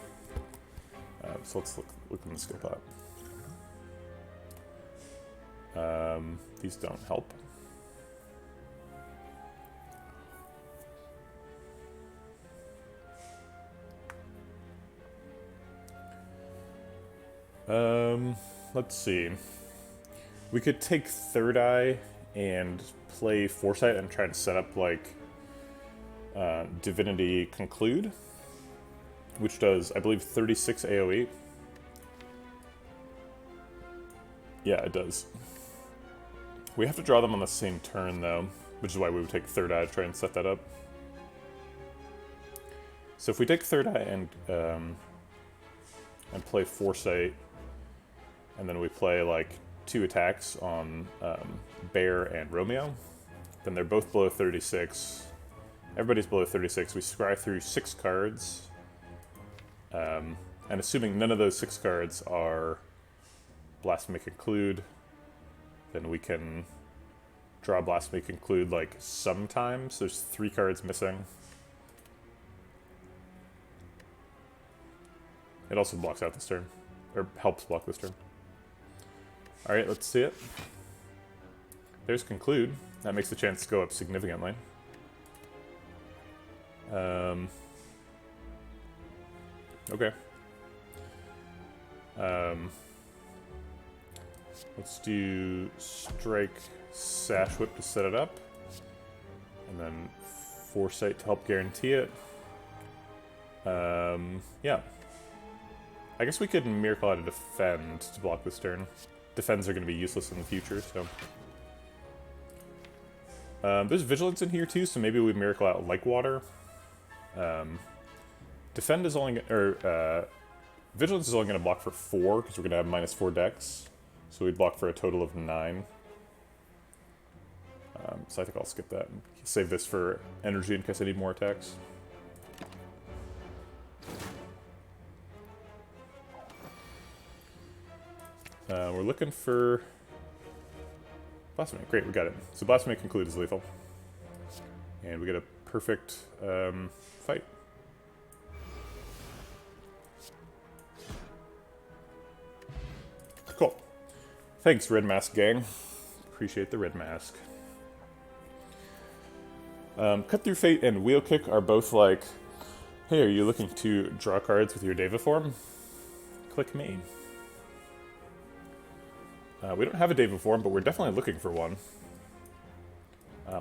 So let's look in the Skill Pot. These don't help. Let's see. We could take Third Eye and play Foresight and try to set up like Divinity Conclude, which does, I believe, 36 AoE. Yeah, it does. We have to draw them on the same turn, though, which is why we would take Third Eye to try and set that up. So if we take Third Eye and play Foresight, and then we play like 2 attacks on Bear and Romeo, then they're both below 36. Everybody's below 36. We scry through 6 cards, and assuming none of those 6 cards are Blasphemy Conclude, then we can draw Blasphemy Conclude like sometimes. There's 3 cards missing. It also blocks out this turn, or helps block this turn. Alright, let's see it. There's Conclude. That makes the chance go up significantly. Okay. Let's do Strike Sash Whip to set it up. And then Foresight to help guarantee it. Yeah. I guess we could Miracle out a Defend to block this turn. Defends are going to be useless in the future, so... there's Vigilance in here too, so maybe we Miracle out Like Water. Defend is only... Vigilance is only going to block for 4, because we're going to have -4 dex. So we block for a total of 9. So I think I'll skip that and save this for energy in case I need more attacks. We're looking for Blasphemy. Great, we got it. So Blasphemy Conclude is lethal. And we get a perfect fight. Cool. Thanks, Red Mask gang. Appreciate the Red Mask. Cut Through Fate and Wheel Kick are both like, hey, are you looking to draw cards with your Deva form? Click me. We don't have a Deva form, but we're definitely looking for one.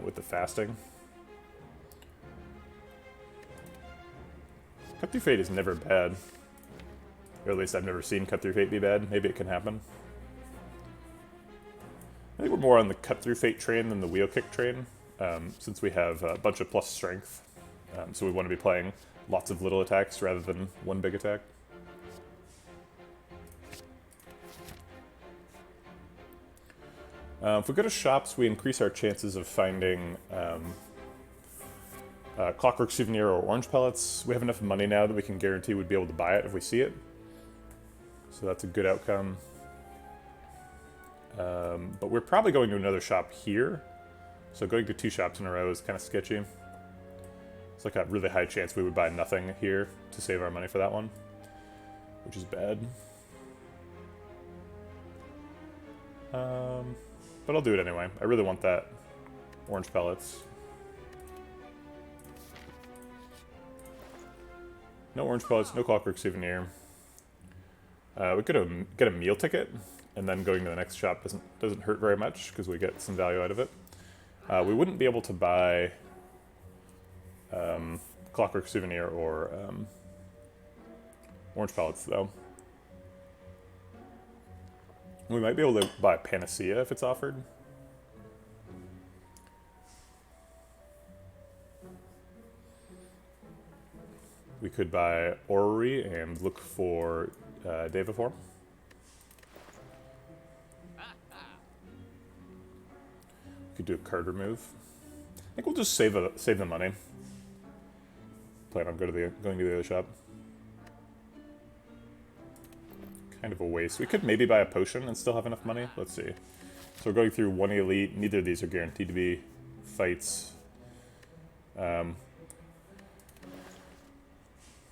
With the fasting. Cut Through Fate is never bad. Or at least I've never seen Cut Through Fate be bad. Maybe it can happen. I think we're more on the Cut Through Fate train than the Wheel Kick train, since we have a bunch of plus strength. So we want to be playing lots of little attacks rather than one big attack. If we go to shops, we increase our chances of finding Clockwork Souvenir or Orange Pellets. We have enough money now that we can guarantee we'd be able to buy it if we see it. So that's a good outcome. But we're probably going to another shop here. So going to 2 shops in a row is kind of sketchy. It's like a really high chance we would buy nothing here to save our money for that one, which is bad. But I'll do it anyway. I really want that Orange Pellets. No Orange Pellets, no Clockwork Souvenir. We could get a meal ticket, and then going to the next shop doesn't hurt very much because we get some value out of it. We wouldn't be able to buy Clockwork Souvenir or Orange Pellets though. We might be able to buy Panacea if it's offered. We could buy Orrery and look for Daviform. We could do a card remove. I think we'll just save the money. Plan on going to the other shop. Kind of a waste. We could maybe buy a potion and still have enough money. Let's see. So we're going through one elite. Neither of these are guaranteed to be fights. No,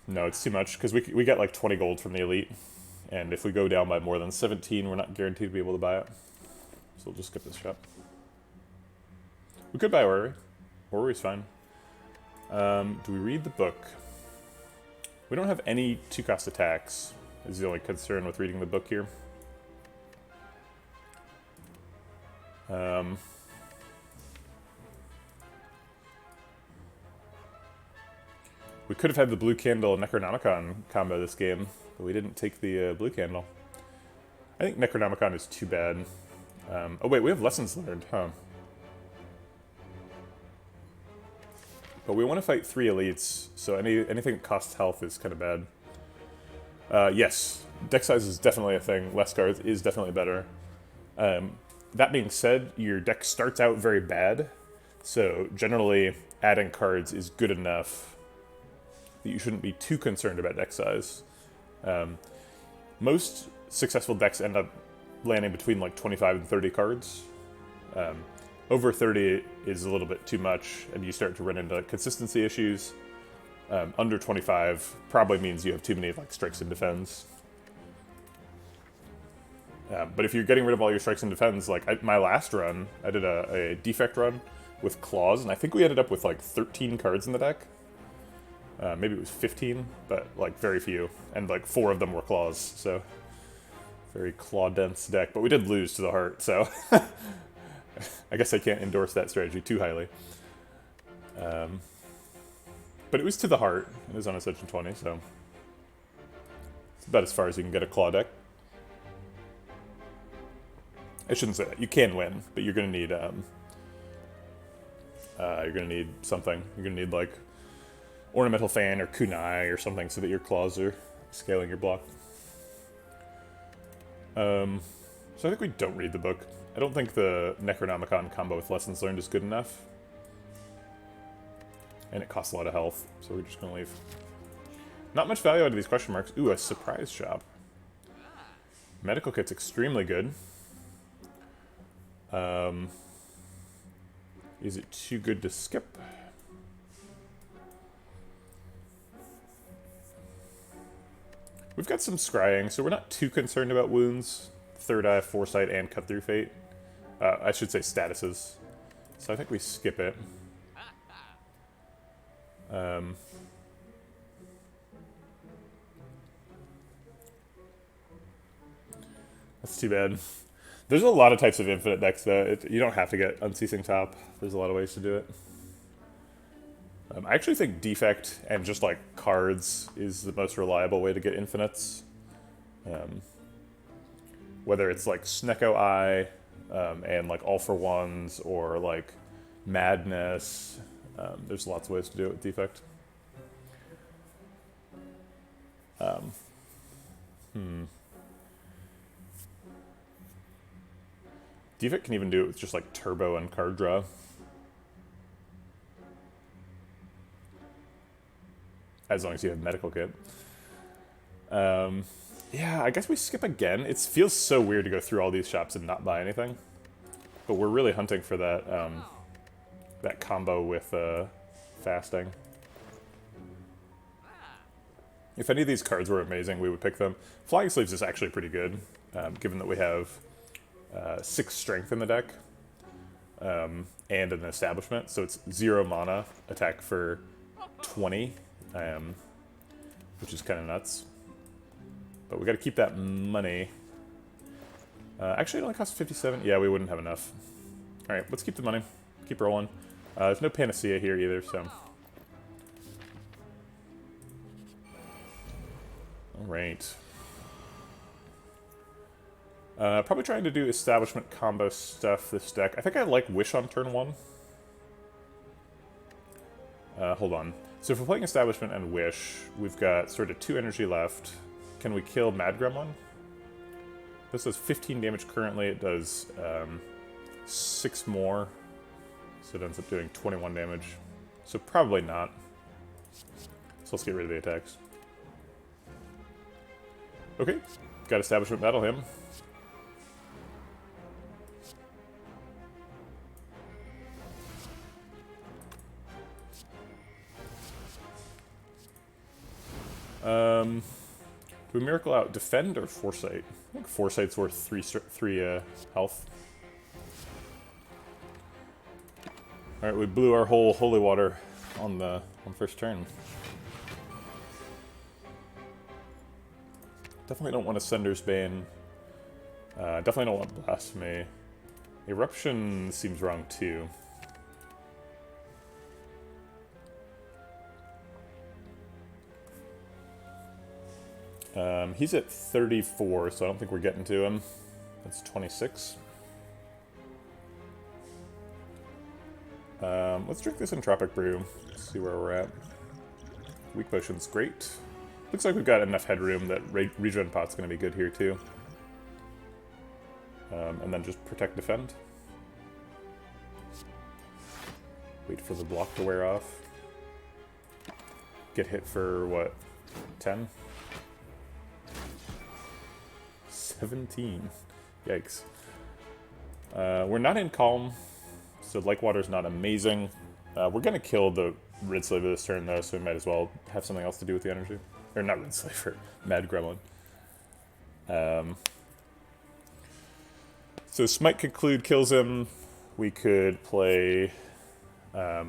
it's too much, because we get like 20 gold from the elite. And if we go down by more than 17, we're not guaranteed to be able to buy it. So we'll just skip this shop. We could buy Orrery. Orrery's fine. Do we read the book? We don't have any 2-cost attacks, is the only concern with reading the book here. We could have had the blue candle Necronomicon combo this game, but we didn't take the blue candle. I think Necronomicon is too bad. Oh wait, we have lessons learned, huh? But we want to fight 3 elites, so anything that costs health is kind of bad. Yes, deck size is definitely a thing. Less cards is definitely better. That being said, your deck starts out very bad, so generally adding cards is good enough that you shouldn't be too concerned about deck size. Most successful decks end up landing between like 25 and 30 cards. Over 30 is a little bit too much, and you start to run into consistency issues. Under 25 probably means you have too many like strikes and defends. But if you're getting rid of all your strikes and defends, like my last run, I did a defect run with claws, and I think we ended up with like 13 cards in the deck. Maybe it was 15, but like very few, and like 4 of them were claws, so very claw-dense deck. But we did lose to the heart, so I guess I can't endorse that strategy too highly. But it was to the heart. It was on Ascension 20, so it's about as far as you can get a claw deck. I shouldn't say that. You can win, but you're gonna need something. You're gonna need like Ornamental Fan or Kunai or something so that your claws are scaling your block. So I think we don't read the book. I don't think the Necronomicon combo with Lessons Learned is good enough. And it costs a lot of health, so we're just gonna leave. Not much value out of these question marks. Ooh, a surprise shop. Medical kit's extremely good. Is it too good to skip? We've got some scrying, so we're not too concerned about wounds. Third Eye, Foresight, and Cut Through Fate. I should say statuses. So I think we skip it. That's too bad. There's a lot of types of infinite decks, though. You don't have to get Unceasing Top. There's a lot of ways to do it. I actually think Defect and just, like, cards is the most reliable way to get infinites. Whether it's, like, Snecko Eye and, like, All for Ones or, like, Madness. There's lots of ways to do it with Defect. Defect can even do it with just, like, Turbo and card draw. As long as you have Medical Kit. Yeah, I guess we skip again. It feels so weird to go through all these shops and not buy anything. But we're really hunting for that, that combo with fasting. If any of these cards were amazing, we would pick them. Flying Sleeves is actually pretty good, given that we have 6 strength in the deck, and an establishment. So it's 0 mana, attack for 20, which is kind of nuts. But we got to keep that money. Actually, it only costs 57. Yeah, we wouldn't have enough. All right, let's keep the money. Keep rolling. There's no Panacea here either, so. All right. Probably trying to do establishment combo stuff this deck. I think I like Wish on turn 1. Hold on. So if we're playing Establishment and Wish, we've got sort of 2 energy left. Can we kill Mad Gremlin? This does 15 damage currently. It does 6 more. So it ends up doing 21 damage. So probably not. So let's get rid of the attacks. Okay, got Establishment battle him. Do we Miracle out Defend or Foresight? I think Foresight's worth 3 health. Alright, we blew our whole Holy Water on first turn. Definitely don't want a Sender's Bane. Definitely don't want Blasphemy. Eruption seems wrong too. He's at 34, so I don't think we're getting to him. That's 26. Let's drink this Entropic Brew. See where we're at. Weak Potion's great. Looks like we've got enough headroom that Regen Pot's going to be good here too. And then just Protect Defend. Wait for the block to wear off. Get hit for, what, 10? 17. Yikes. We're not in Calm, so Like Water's not amazing. We're going to kill the Rid Slaver this turn, though, so we might as well have something else to do with the energy. Or not Rid Slaver, Mad Gremlin. So Smite Conclude kills him. We could play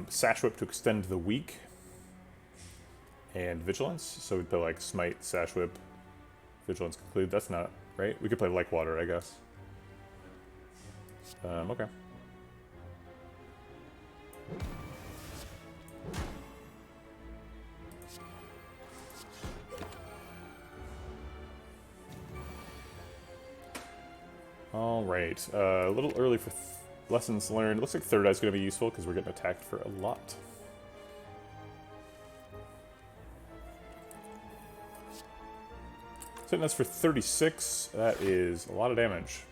Sash Whip to extend the weak. And Vigilance. So we'd play like Smite, Sash Whip, Vigilance Conclude. That's not right. We could play Like Water, I guess. Okay. Alright, a little early for lessons learned. Looks like Third Eye's going to be useful because we're getting attacked for a lot. Setting us for 36, that is a lot of damage.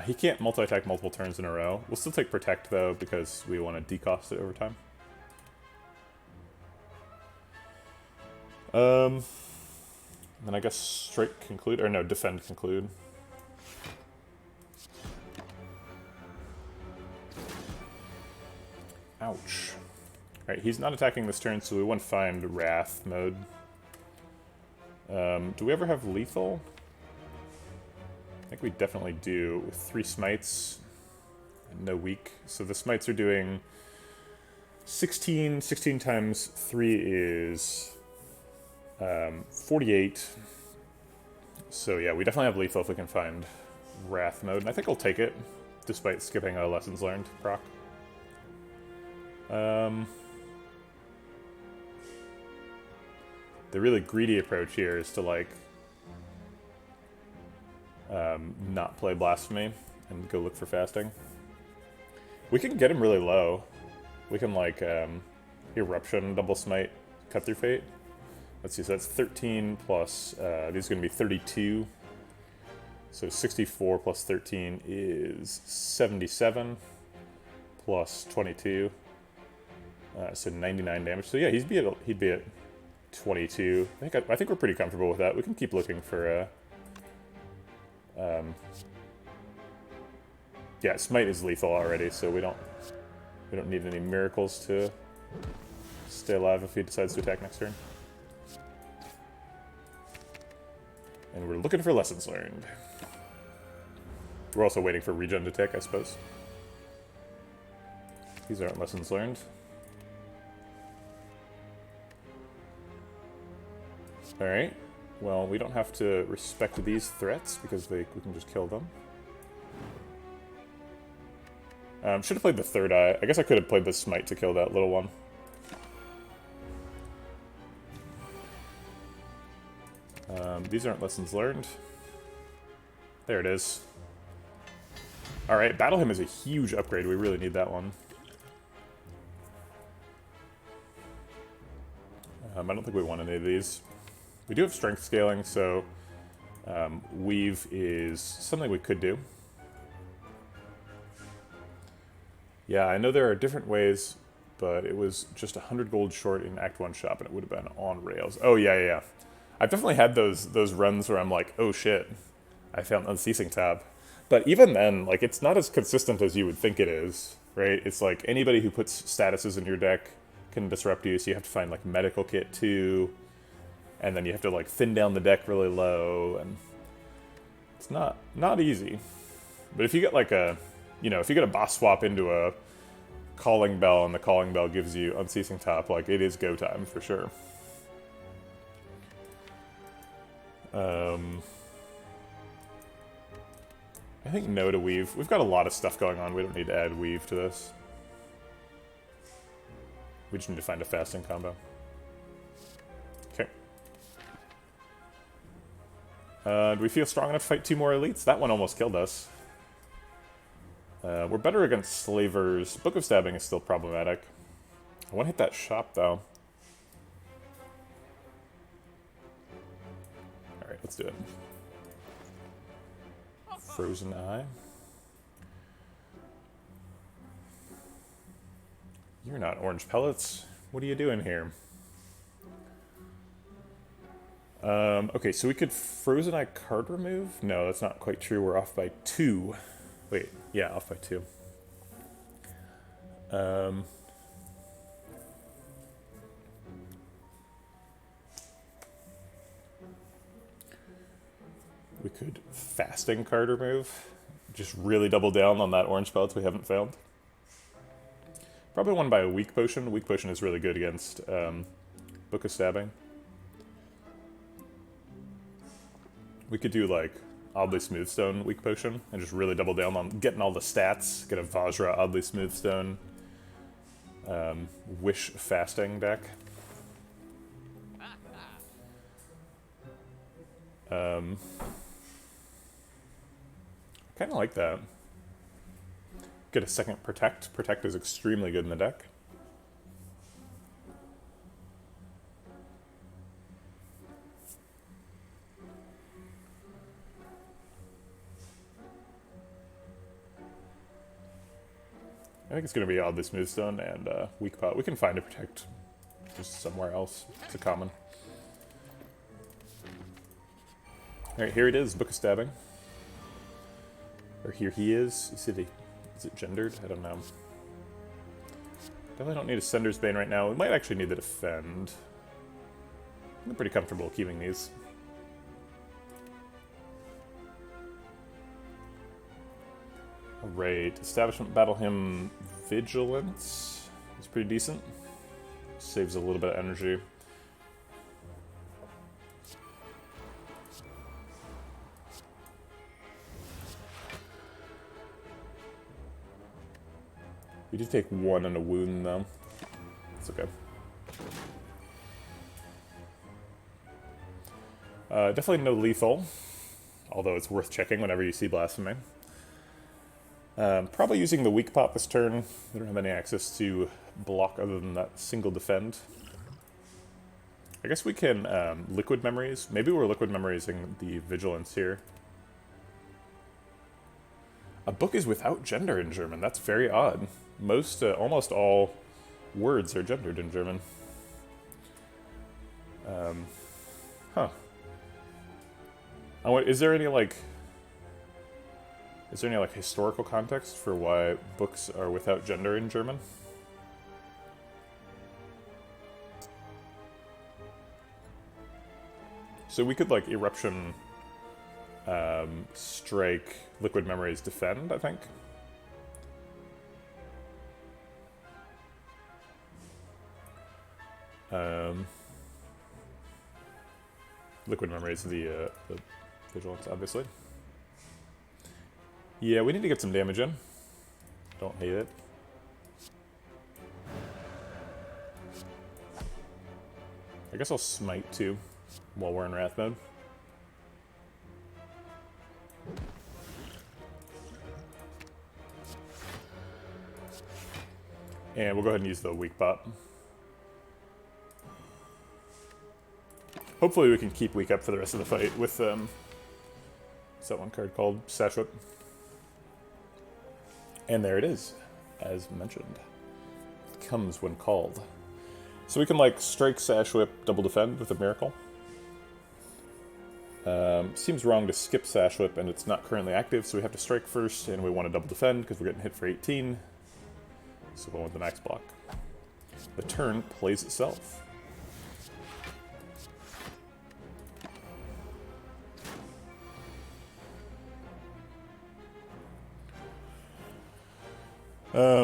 He can't multi-attack multiple turns in a row. We'll still take Protect, though, because we want to decost it over time. Then I guess Strike Conclude, or no, Defend Conclude. Ouch. Alright, he's not attacking this turn, so we want to find Wrath mode. Do we ever have Lethal? I think we definitely do, with 3 smites and no weak. So the smites are doing 16. 16 times 3 is 48. So yeah, we definitely have Lethal if we can find Wrath mode. And I think I'll take it, despite skipping a Lessons Learned proc. The really greedy approach here is to, like, not play Blasphemy and go look for fasting. We can get him really low. We can, like, Eruption, Double Smite, Cut Through Fate. Let's see, so that's 13 plus, these are going to be 32. So 64 plus 13 is 77 plus 22. So 99 damage. So yeah, he'd be at 22. I think we're pretty comfortable with that. We can keep looking for yeah, Smite is lethal already, so we don't need any miracles to stay alive if he decides to attack next turn. And we're looking for Lessons Learned. We're also waiting for Regen to tick, I suppose. These aren't Lessons Learned. Alright, well, we don't have to respect these threats because we can just kill them. Should have played the Third Eye. I guess I could have played the Smite to kill that little one. These aren't Lessons Learned. There it is. Alright, Battle Hymn is a huge upgrade. We really need that one. I don't think we want any of these. We do have strength scaling, so weave is something we could do. Yeah, I know there are different ways, but it was just 100 gold short in Act 1 shop, and it would have been on rails. Oh, yeah. I've definitely had those runs where I'm like, oh shit, I found Unceasing tab. But even then, like, it's not as consistent as you would think it is, right? It's like anybody who puts statuses in your deck can disrupt you, so you have to find, like, medical kit too, and then you have to, like, thin down the deck really low, and it's not easy. But if you get, like, if you get a boss swap into a Calling Bell, and the Calling Bell gives you Unceasing Top, like, it is go time for sure. I think no to weave. We've got a lot of stuff going on. We don't need to add weave to this. We just need to find a fasting combo. Okay. Do we feel strong enough to fight 2 more elites? That one almost killed us. We're better against slavers. Book of Stabbing is still problematic. I want to hit that shop, though. Alright, let's do it. Frozen Eye. You're not orange pellets. What are you doing here? Okay, so we could Frozen Eye card remove? No, that's not quite true. We're off by 2. Wait, yeah, off by 2. We could fasting card remove. Just really double down on that orange pellets we haven't found. Probably won by a weak potion. Weak potion is really good against Book of Stabbing. We could do like Oddly Smoothstone weak potion and just really double down on getting all the stats. Get a Vajra Oddly Smoothstone Wish fasting deck. I kind of like that. Get a second Protect. Protect is extremely good in the deck. I think it's going to be Oddly Smoothstone and Weak Pot. We can find a Protect just somewhere else. It's a common. Alright, here it is, Book of Stabbing. Or here he is. Is it gendered? I don't know. Definitely don't need a Sender's Bane right now. We might actually need to defend. I'm pretty comfortable keeping these. Alright, Establishment Battle him Vigilance. It's pretty decent. Saves a little bit of energy. We did take 1 and a wound, though. It's okay. Definitely no lethal, although it's worth checking whenever you see Blasphemy. Probably using the weak pot this turn. We don't have any access to block other than that single defend. I guess we can Liquid Memories. Maybe we're Liquid Memoriesing the Vigilance here. A book is without gender in German. That's very odd. Almost all words are gendered in German. Huh. Is there any historical context for why books are without gender in German? So we could like Eruption, Strike, Liquid Memories, Defend, I think. Liquid Memories, the Vigilance, obviously. Yeah, we need to get some damage in. Don't hate it. I guess I'll Smite too, while we're in Wrath mode. And we'll go ahead and use the weak pot. Hopefully we can keep weak up for the rest of the fight with, what's that one card called? Satchwhip. And there it is, as mentioned. It comes when called. So we can, like, strike Satchwhip, double defend with a miracle. Seems wrong to skip Satchwhip, and it's not currently active, so we have to strike first, and we want to double defend because we're getting hit for 18. So we'll with the max block. The turn plays itself.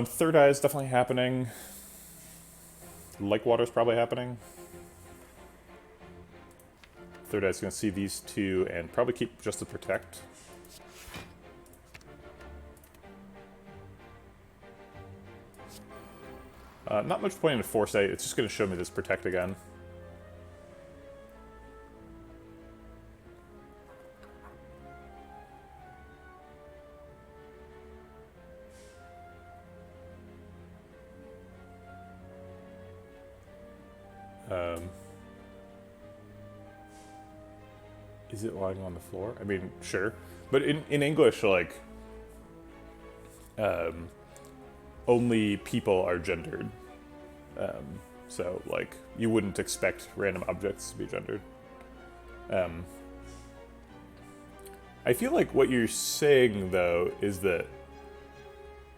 Third Eye is definitely happening. Like Water is probably happening. Third Eye's going to see these two and probably keep just to protect. Not much point in Foresight, it's just going to show me this protect again. Is it lying on the floor? I mean, sure. But in English, like, only people are gendered. So, like, you wouldn't expect random objects to be gendered. I feel like what you're saying, though, is that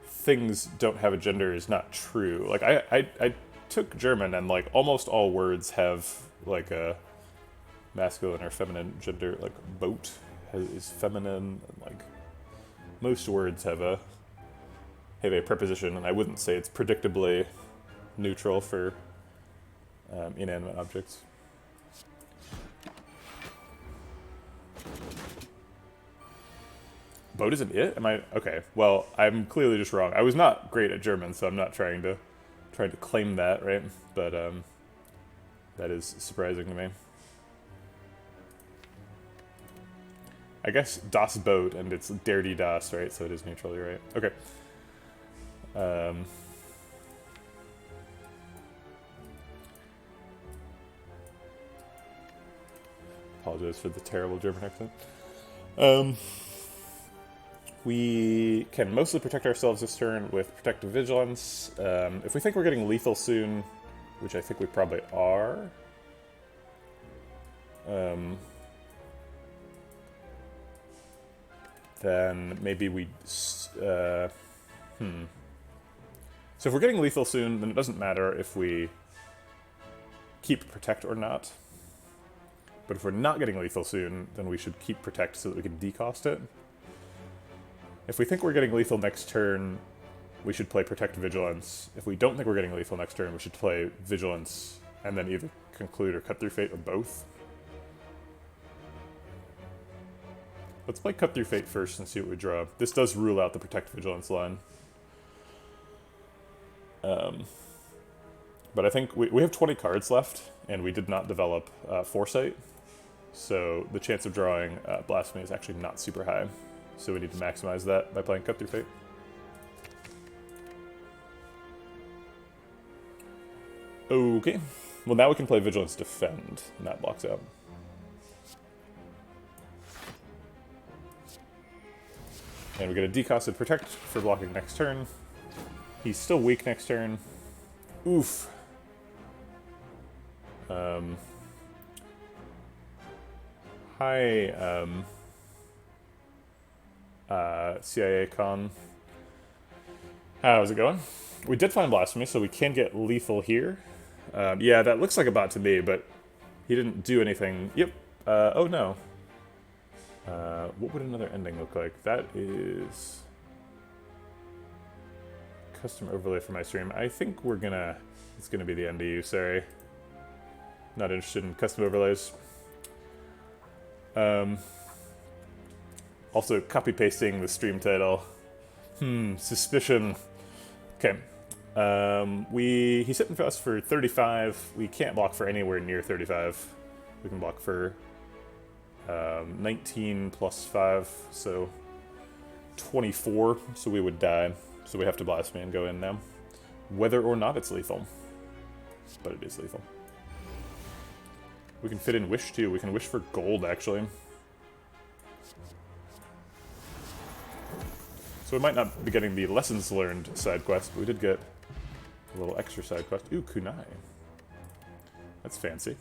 things don't have a gender is not true. Like, I took German, and, like, almost all words have, like, a masculine or feminine gender. Like, boat is feminine, and, like, most words have a preposition, and I wouldn't say it's predictably neutral for inanimate objects. Boat isn't it? Am I okay? Well, I'm clearly just wrong. I was not great at German, so I'm not trying to claim that, right? But that is surprising to me. I guess Das Boot, and it's Der die Das, right? So it is neutral, you're right. Okay. Apologize for the terrible German accent. We can mostly protect ourselves this turn with Protective Vigilance. If we think we're getting lethal soon, which I think we probably are, then maybe we... So if we're getting lethal soon, then it doesn't matter if we keep Protect or not. But if we're not getting lethal soon, then we should keep Protect so that we can decost it. If we think we're getting lethal next turn, we should play Protect Vigilance. If we don't think we're getting lethal next turn, we should play Vigilance and then either Conclude or Cut Through Fate or both. Let's play Cut Through Fate first and see what we draw. This does rule out the Protect Vigilance line. But I think we have 20 cards left, and we did not develop Foresight. So the chance of drawing Blasphemy is actually not super high. So we need to maximize that by playing Cut Through Fate. Okay. Well, now we can play Vigilance Defend, and that blocks out. And we get a decosted Protect for blocking next turn. He's still weak next turn. Oof. Hi, CIA Con. How's it going? We did find Blasphemy, so we can get lethal here. Yeah, that looks like a bot to me, but he didn't do anything. Yep. Oh no. What would another ending look like? That is... Custom overlay for my stream. I think we're gonna... It's gonna be the NDU, sorry. Not interested in custom overlays. Also, copy-pasting the stream title. Suspicion. Okay. He's hitting for us for 35. We can't block for anywhere near 35. We can block for 19 plus 5, so 24, so we would die. So we have to Blasphemy and go in now. Whether or not it's lethal. But it is lethal. We can fit in Wish, too. We can wish for gold, actually. So we might not be getting the Lessons Learned side quest, but we did get a little extra side quest. Ooh, kunai. That's fancy.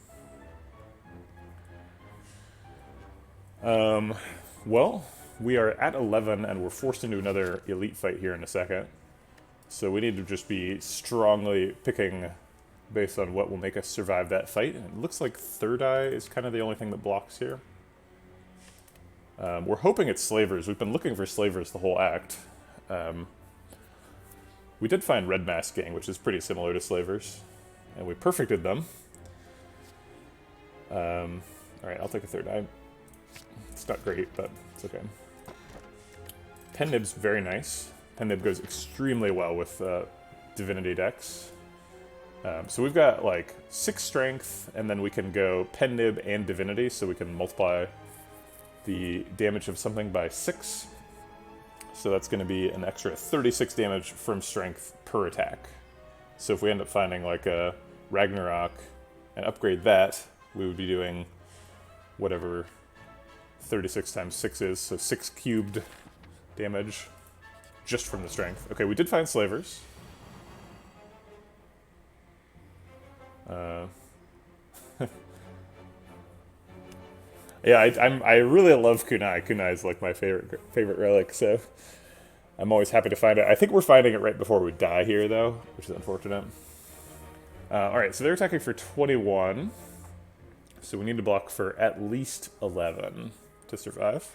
Well, we are at 11, and we're forced into another elite fight here in a second. So we need to just be strongly picking based on what will make us survive that fight. And it looks like Third Eye is kind of the only thing that blocks here. We're hoping it's Slavers. We've been looking for Slavers the whole act. We did find Red Mask Gang, which is pretty similar to Slavers. And we perfected them. Alright, I'll take a Third Eye. It's not great, but it's okay. Pen Nib's very nice. Pen Nib goes extremely well with Divinity decks. So we've got like 6 strength, and then we can go Pen Nib and Divinity, so we can multiply the damage of something by 6. So that's going to be an extra 36 damage from strength per attack. So if we end up finding like a Ragnarok and upgrade that, we would be doing whatever 36 times 6 is, so 6 cubed damage just from the strength. Okay, we did find Slavers. Yeah, I really love kunai. Kunai is like my favorite relic, so I'm always happy to find it. I think we're finding it right before we die here, though, which is unfortunate. Alright, so they're attacking for 21. So we need to block for at least 11 to survive.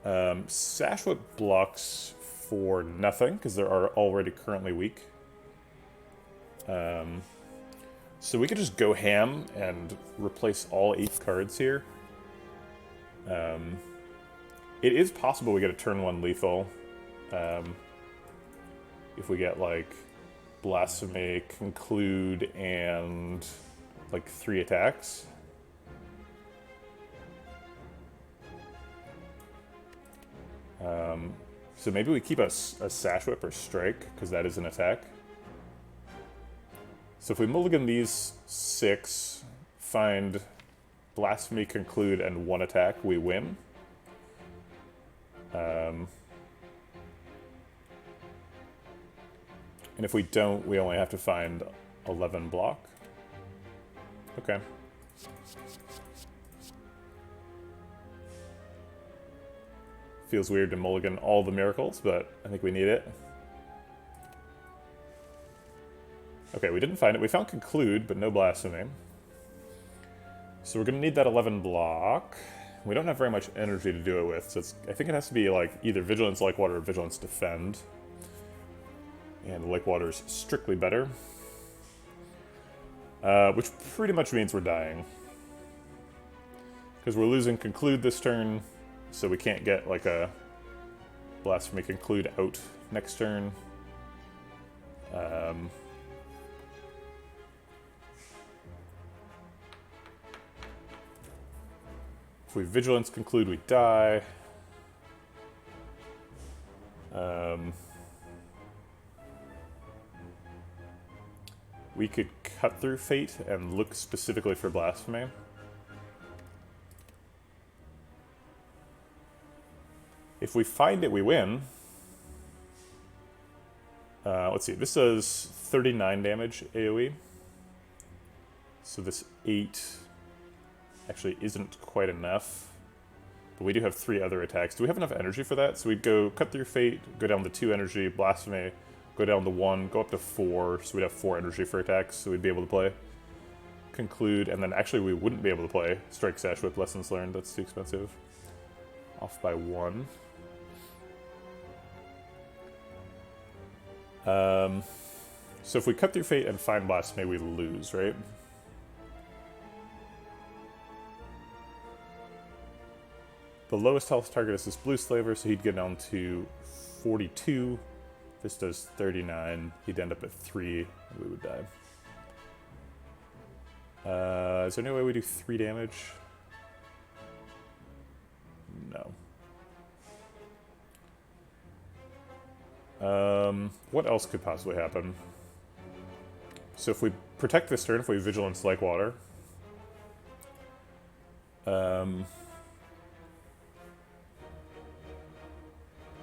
Sashwhip blocks for nothing, because they are already currently weak. So we could just go ham and replace all 8 cards here. It is possible we get a turn 1 lethal. If we get, like, Blasphemy, Conclude, and, like, 3 attacks. So maybe we keep a Sash Whip or Strike, because that is an attack. So if we mulligan these 6, find Blasphemy, Conclude, and 1 attack, we win. And if we don't, we only have to find 11 block. Okay. Feels weird to mulligan all the miracles, but I think we need it. Okay, we didn't find it. We found Conclude, but no Blasphemy. So we're going to need that 11 block. We don't have very much energy to do it with, so I think it has to be like either Vigilance Lakewater or Vigilance Defend. And Lakewater's strictly better. Which pretty much means we're dying. Because we're losing Conclude this turn, so we can't get like a Blasphemy Conclude out next turn. If we Vigilance Conclude, we die. We could cut through Fate and look specifically for Blasphemy. If we find it, we win. Let's see, this does 39 damage AoE. So this 8 actually isn't quite enough. But we do have 3 other attacks. Do we have enough energy for that? So we'd go Cut Through Fate, go down to 2 energy, Blasphemy, go down to 1, go up to 4, so we'd have 4 energy for attacks, so we'd be able to play Conclude, and then actually we wouldn't be able to play Strike, Sash, Whip, Lessons Learned, that's too expensive. Off by 1. So if we Cut Through Fate and find Blasphemy, we lose, right? The lowest health target is this blue slaver, so he'd get down to 42. This does 39. He'd end up at 3, and we would die. Is there any way we do 3 damage? No. What else could possibly happen? So if we protect this turn, if we Vigilance Lakewater,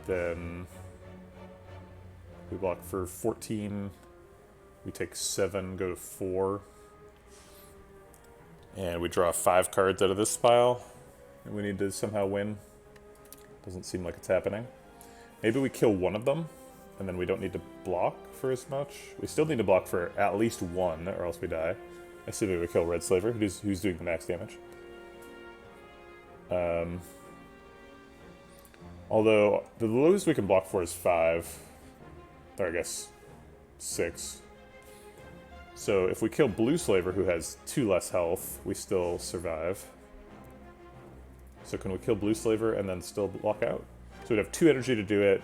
Then we block for 14. We take 7, go to 4. And we draw 5 cards out of this pile. And we need to somehow win. Doesn't seem like it's happening. Maybe we kill one of them, and then we don't need to block for as much. We still need to block for at least 1, or else we die. I see we kill Red Slaver, who's doing the max damage. Although, the lowest we can block for is 5. Or I guess 6. So if we kill Blue Slaver, who has 2 less health, we still survive. So can we kill Blue Slaver and then still block out? So we'd have 2 energy to do it.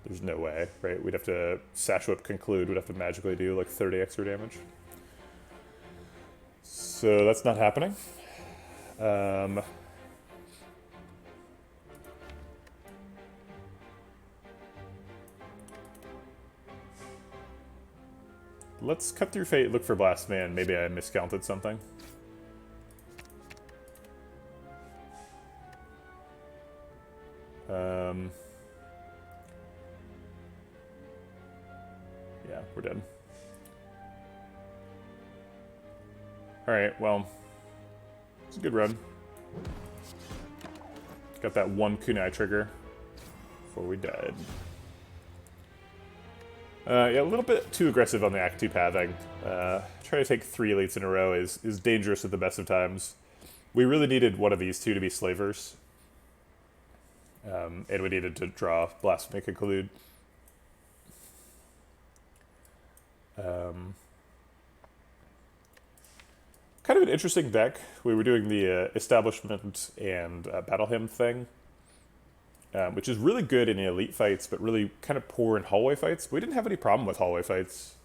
There's no way, right? We'd have to Sash Whip conclude, we'd have to magically do like 30 extra damage. So that's not happening. Let's cut through Fate, look for Blasphemy, and maybe I miscounted something. Yeah, we're dead. Alright, well, it's a good run. Got that 1 kunai trigger before we died. Yeah, a little bit too aggressive on the Act 2 pathing. Trying to take 3 elites in a row is dangerous at the best of times. We really needed one of these 2 to be slavers. And we needed to draw Blasphemy conclude. Kind of an interesting deck. We were doing the Establishment and Battle Hymn thing, which is really good in the elite fights, but really kind of poor in hallway fights. We didn't have any problem with hallway fights.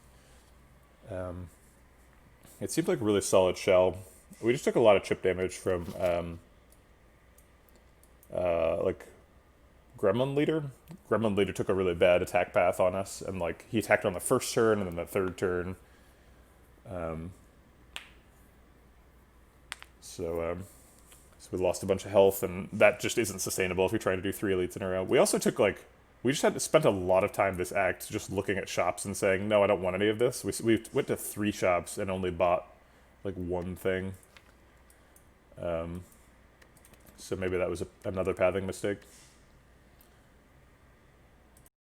It seemed like a really solid shell. We just took a lot of chip damage from like Gremlin Leader. Gremlin Leader took a really bad attack path on us, and like he attacked on the first turn and then the third turn. So we lost a bunch of health, and that just isn't sustainable if you're trying to do 3 elites in a row. We also took we just had to spent a lot of time this act just looking at shops and saying, no, I don't want any of this. We went to 3 shops and only bought like 1 thing. So maybe that was another pathing mistake.